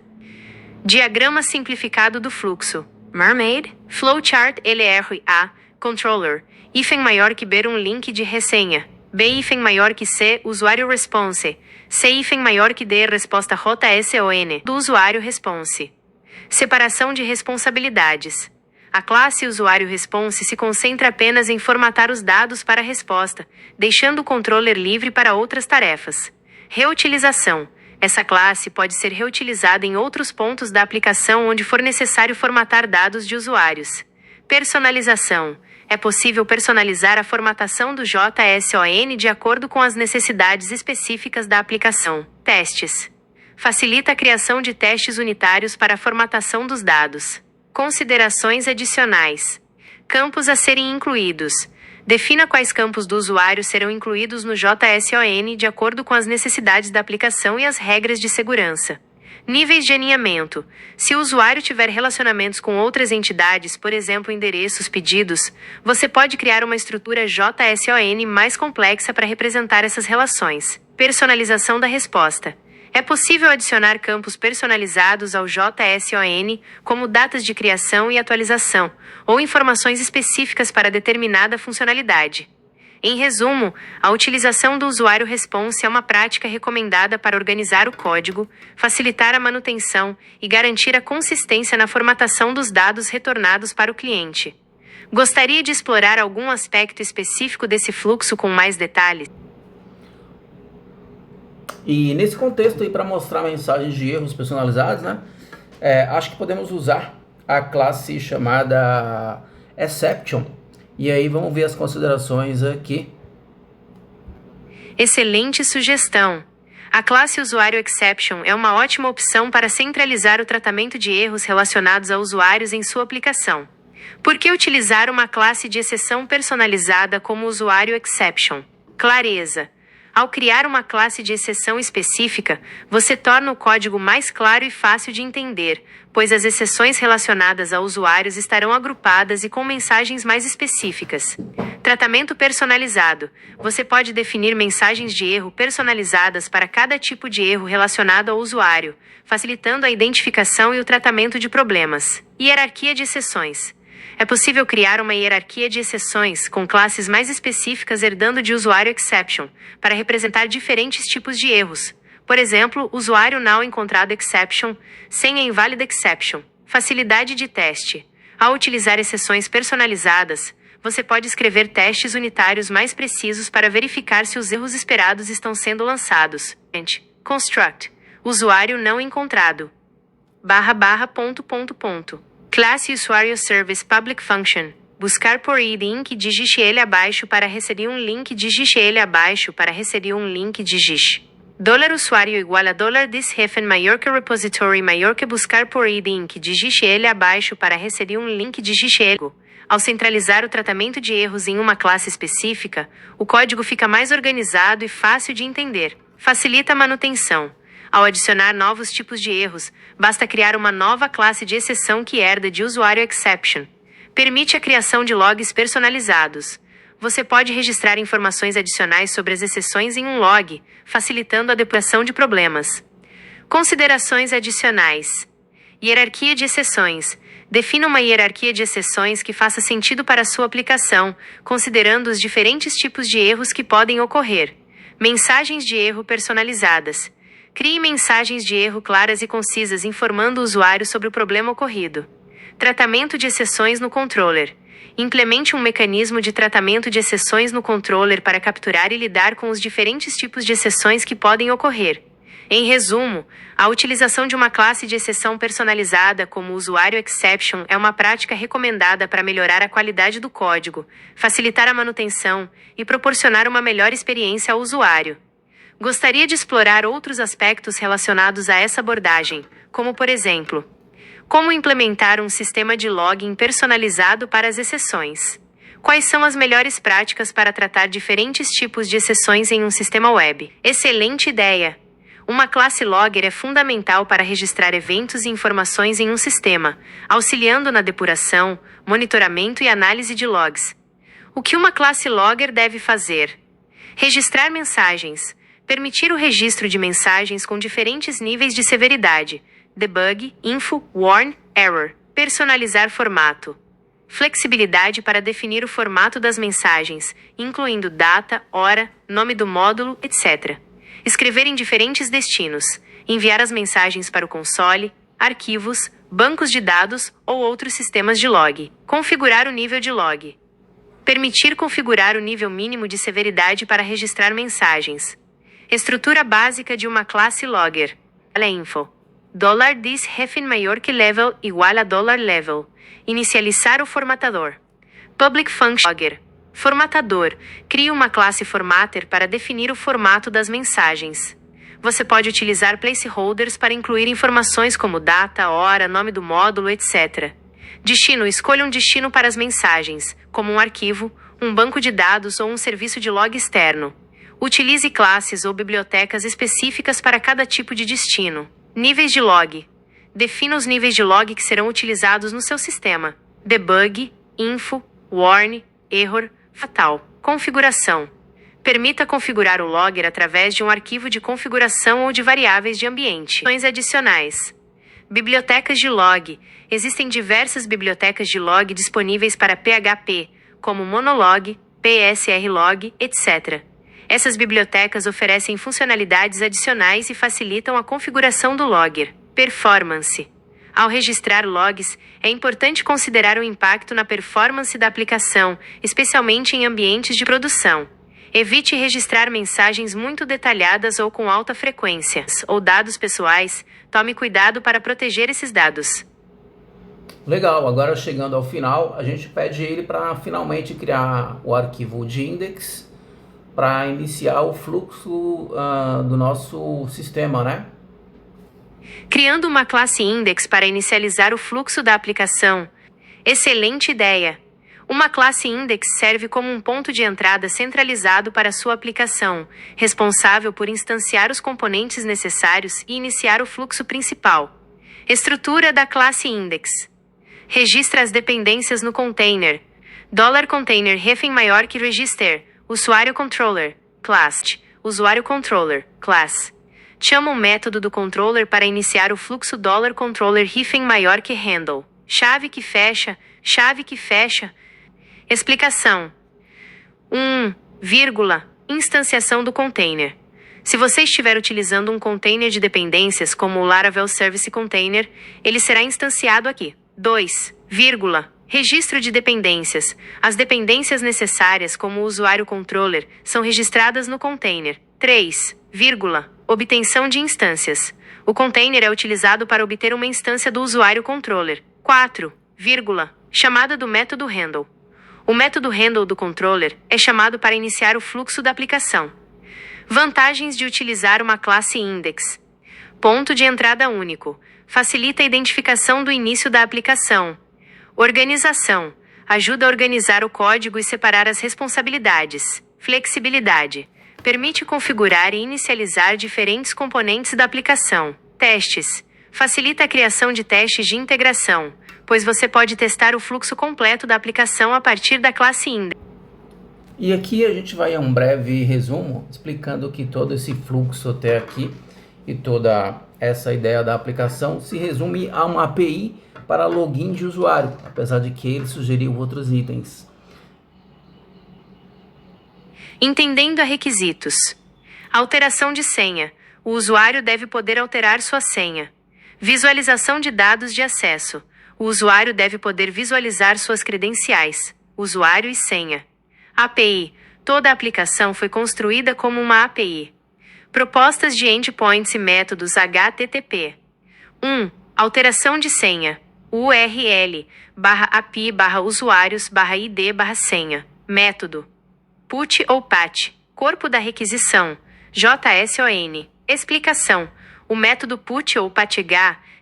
Diagrama simplificado do fluxo. Mermaid. Flowchart LRA. Controller. Hífen maior que B um link de ressenha. B hífen maior que C, usuário response. C hífen maior que D, resposta JSON do usuário response. Separação de responsabilidades. A classe usuário response se concentra apenas em formatar os dados para a resposta, deixando o controller livre para outras tarefas. Reutilização. Essa classe pode ser reutilizada em outros pontos da aplicação onde for necessário formatar dados de usuários. Personalização. É possível personalizar a formatação do JSON de acordo com as necessidades específicas da aplicação. Testes. Facilita a criação de testes unitários para a formatação dos dados. Considerações adicionais. Campos a serem incluídos. Defina quais campos do usuário serão incluídos no JSON de acordo com as necessidades da aplicação e as regras de segurança. Níveis de alinhamento. Se o usuário tiver relacionamentos com outras entidades, por exemplo, endereços, pedidos, você pode criar uma estrutura JSON mais complexa para representar essas relações. Personalização da resposta. É possível adicionar campos personalizados ao JSON, como datas de criação e atualização, ou informações específicas para determinada funcionalidade. Em resumo, a utilização do usuário response é uma prática recomendada para organizar o código, facilitar a manutenção e garantir a consistência na formatação dos dados retornados para o cliente. Gostaria de explorar algum aspecto específico desse fluxo com mais detalhes? E nesse contexto aí, para mostrar mensagens de erros personalizados, né, acho que podemos usar a classe chamada Exception. E aí vamos ver as considerações aqui. Excelente sugestão! A classe Usuário Exception é uma ótima opção para centralizar o tratamento de erros relacionados a usuários em sua aplicação. Por que utilizar uma classe de exceção personalizada como Usuário Exception? Clareza. Ao criar uma classe de exceção específica, você torna o código mais claro e fácil de entender, pois as exceções relacionadas a usuários estarão agrupadas e com mensagens mais específicas. Tratamento personalizado. Você pode definir mensagens de erro personalizadas para cada tipo de erro relacionado ao usuário, facilitando a identificação e o tratamento de problemas. Hierarquia de exceções. É possível criar uma hierarquia de exceções com classes mais específicas herdando de usuário exception, para representar diferentes tipos de erros. Por exemplo, usuário não encontrado exception, senha inválida exception. Facilidade de teste. Ao utilizar exceções personalizadas, você pode escrever testes unitários mais precisos para verificar se os erros esperados estão sendo lançados. Construct. Usuário não encontrado. // Classe Usuário Service Public Function. Buscar por link digite ele abaixo para receber um link digite ele abaixo para receber um link digite. $usuário igual a $this-hyphen maior que repository maior que buscar por link digite ele abaixo para receber um link digite ele. Ao centralizar o tratamento de erros em uma classe específica, o código fica mais organizado e fácil de entender. Facilita a manutenção. Ao adicionar novos tipos de erros, basta criar uma nova classe de exceção que herda de usuário exception. Permite a criação de logs personalizados. Você pode registrar informações adicionais sobre as exceções em um log, facilitando a depuração de problemas. Considerações adicionais. Hierarquia de exceções. Defina uma hierarquia de exceções que faça sentido para a sua aplicação, considerando os diferentes tipos de erros que podem ocorrer. Mensagens de erro personalizadas. Crie mensagens de erro claras e concisas informando o usuário sobre o problema ocorrido. Tratamento de exceções no controller. Implemente um mecanismo de tratamento de exceções no controller para capturar e lidar com os diferentes tipos de exceções que podem ocorrer. Em resumo, a utilização de uma classe de exceção personalizada como usuário exception é uma prática recomendada para melhorar a qualidade do código, facilitar a manutenção e proporcionar uma melhor experiência ao usuário. Gostaria de explorar outros aspectos relacionados a essa abordagem, como por exemplo, como implementar um sistema de login personalizado para as exceções. Quais são as melhores práticas para tratar diferentes tipos de exceções em um sistema web? Excelente ideia! Uma classe logger é fundamental para registrar eventos e informações em um sistema, auxiliando na depuração, monitoramento e análise de logs. O que uma classe logger deve fazer? Registrar mensagens. Permitir o registro de mensagens com diferentes níveis de severidade. Debug, info, warn, error. Personalizar formato. Flexibilidade para definir o formato das mensagens, incluindo data, hora, nome do módulo, etc. Escrever em diferentes destinos. Enviar as mensagens para o console, arquivos, bancos de dados ou outros sistemas de log. Configurar o nível de log. Permitir configurar o nível mínimo de severidade para registrar mensagens. Estrutura básica de uma classe logger. Info. $this-hyphen maior que level igual a $level. Inicializar o formatador. Public Function Logger. Formatador. Crie uma classe formatter para definir o formato das mensagens. Você pode utilizar placeholders para incluir informações como data, hora, nome do módulo, etc. Destino. Escolha um destino para as mensagens, como um arquivo, um banco de dados ou um serviço de log externo. Utilize classes ou bibliotecas específicas para cada tipo de destino. Níveis de log. Defina os níveis de log que serão utilizados no seu sistema. Debug, info, warn, error, fatal. Configuração. Permita configurar o logger através de um arquivo de configuração ou de variáveis de ambiente. Opções adicionais. Bibliotecas de log. Existem diversas bibliotecas de log disponíveis para PHP, como Monolog, PSRlog, etc. Essas bibliotecas oferecem funcionalidades adicionais e facilitam a configuração do logger. Performance. Ao registrar logs, é importante considerar o impacto na performance da aplicação, especialmente em ambientes de produção. Evite registrar mensagens muito detalhadas ou com alta frequência, ou dados pessoais. Tome cuidado para proteger esses dados. Legal, agora chegando ao final, a gente pede ele para finalmente criar o arquivo de index para iniciar o fluxo do nosso sistema, né? Criando uma classe index para inicializar o fluxo da aplicação. Excelente ideia! Uma classe index serve como um ponto de entrada centralizado para sua aplicação, responsável por instanciar os componentes necessários e iniciar o fluxo principal. Estrutura da classe index. Registra as dependências no container. $container hífen maior que register. Usuário controller. Class. Usuário controller. Class. Chama o método do controller para iniciar o fluxo $controller hífen maior que handle. Chave que fecha. Chave que fecha. Explicação. Instanciação do container. Se você estiver utilizando um container de dependências como o Laravel Service Container, ele será instanciado aqui. 2, registro de dependências. As dependências necessárias, como o usuário controller, são registradas no container. 3, obtenção de instâncias. O container é utilizado para obter uma instância do usuário controller. 4, chamada do método handle. O método handle do controller é chamado para iniciar o fluxo da aplicação. Vantagens de utilizar uma classe index. Ponto de entrada único. Facilita a identificação do início da aplicação. Organização. Ajuda a organizar o código e separar as responsabilidades. Flexibilidade. Permite configurar e inicializar diferentes componentes da aplicação. Testes. Facilita a criação de testes de integração, pois você pode testar o fluxo completo da aplicação a partir da classe index. E aqui a gente vai a um breve resumo explicando que todo esse fluxo até aqui e toda essa ideia da aplicação se resume a uma API para login de usuário, apesar de que ele sugeriu outros itens. Entendendo a requisitos. Alteração de senha. O usuário deve poder alterar sua senha. Visualização de dados de acesso. O usuário deve poder visualizar suas credenciais, usuário e senha. API. Toda a aplicação foi construída como uma API. Propostas de endpoints e métodos HTTP. 1. Alteração de senha. URL, /API, /usuários, /ID, /senha. Método. Put ou PAT. Corpo da requisição. JSON. Explicação. O método put ou patg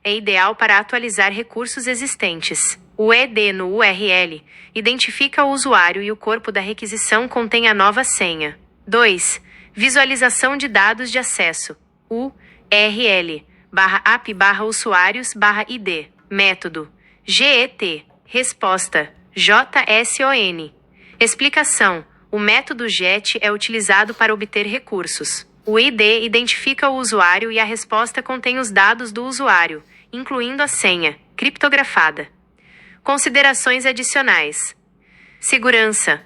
é ideal para atualizar recursos existentes. O ED no URL identifica o usuário e o corpo da requisição contém a nova senha. 2. Visualização de dados de acesso. URL, /API, /usuários, /ID. Método. GET. Resposta. JSON. Explicação. O método GET é utilizado para obter recursos. O ID identifica o usuário e a resposta contém os dados do usuário, incluindo a senha, criptografada. Considerações adicionais. Segurança.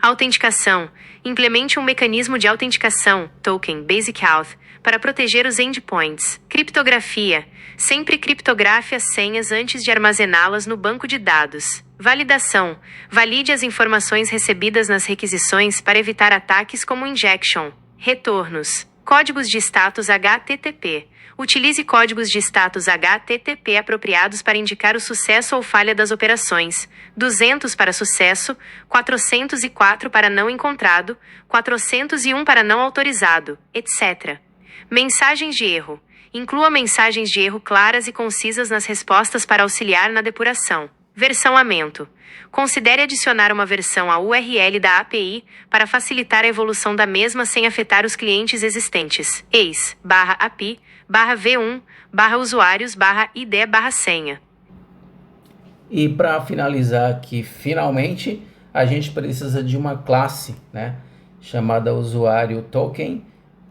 Autenticação. Implemente um mecanismo de autenticação, token, basic auth, para proteger os endpoints. Criptografia. Sempre criptografe as senhas antes de armazená-las no banco de dados. Validação. Valide as informações recebidas nas requisições para evitar ataques como injection. Retornos. Códigos de status HTTP. Utilize códigos de status HTTP apropriados para indicar o sucesso ou falha das operações. 200 para sucesso, 404 para não encontrado, 401 para não autorizado, etc. Mensagens de erro. Inclua mensagens de erro claras e concisas nas respostas para auxiliar na depuração. Versionamento. Considere adicionar uma versão à URL da API para facilitar a evolução da mesma sem afetar os clientes existentes. ex/API, /v1, /usuários, /id, /senha. E para finalizar aqui, finalmente, a gente precisa de uma classe, né, chamada usuário token,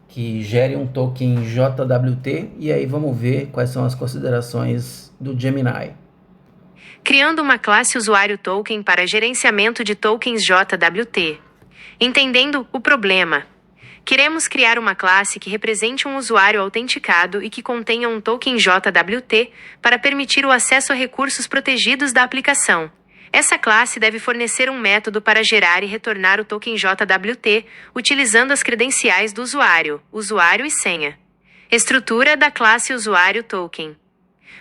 que gere um token JWT, e aí vamos ver quais são as considerações do Gemini. Criando uma classe usuário token para gerenciamento de tokens JWT. Entendendo o problema. Queremos criar uma classe que represente um usuário autenticado e que contenha um token JWT para permitir o acesso a recursos protegidos da aplicação. Essa classe deve fornecer um método para gerar e retornar o token JWT, utilizando as credenciais do usuário, usuário e senha. Estrutura da classe usuário token.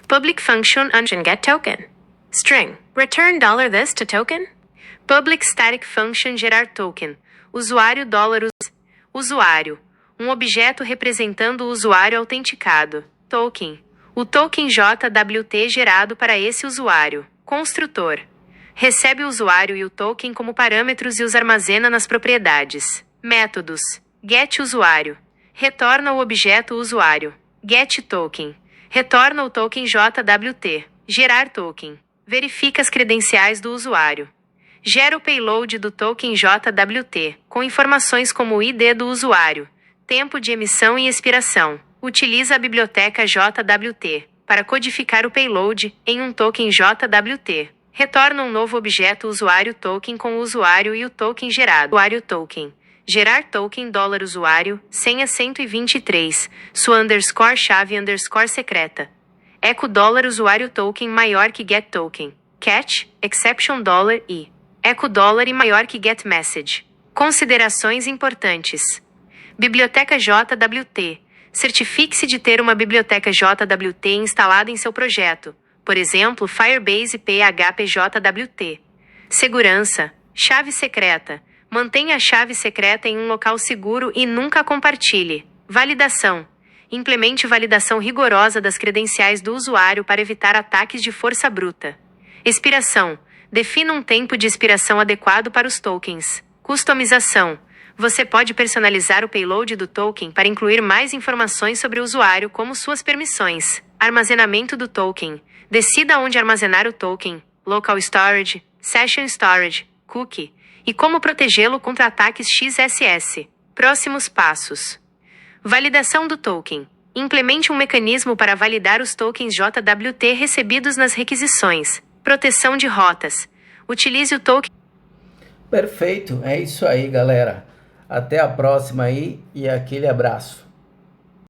Public function getToken. String. Return $this to token. Public static function gerar token. Usuário usuário. Um objeto representando o usuário autenticado. Token. O token JWT gerado para esse usuário. Construtor. Recebe o usuário e o token como parâmetros e os armazena nas propriedades. Métodos. GetUsuário. Retorna o objeto usuário. GetToken. Retorna o token JWT. Gerar token. Verifica as credenciais do usuário. Gera o payload do token JWT, com informações como o ID do usuário, tempo de emissão e expiração. Utiliza a biblioteca JWT para codificar o payload em um token JWT. Retorna um novo objeto usuário token com o usuário e o token gerado. Usuário token. Gerar token $usuário, senha 123, sua underscore chave underscore secreta. Echo $usuário token maior que get token. Catch, exception $e. Echo $e maior que get message. Considerações importantes. Biblioteca JWT. Certifique-se de ter uma biblioteca JWT instalada em seu projeto. Por exemplo, Firebase PHP JWT. Segurança. Chave secreta. Mantenha a chave secreta em um local seguro e nunca a compartilhe. Validação. Implemente validação rigorosa das credenciais do usuário para evitar ataques de força bruta. Expiração. Defina um tempo de expiração adequado para os tokens. Customização. Você pode personalizar o payload do token para incluir mais informações sobre o usuário, como suas permissões. Armazenamento do token. Decida onde armazenar o token, local storage, session storage, cookie, e como protegê-lo contra ataques XSS. Próximos passos. Validação do token. Implemente um mecanismo para validar os tokens JWT recebidos nas requisições. Proteção de rotas. Utilize o token. Perfeito, é isso aí, galera. Até a próxima aí e aquele abraço.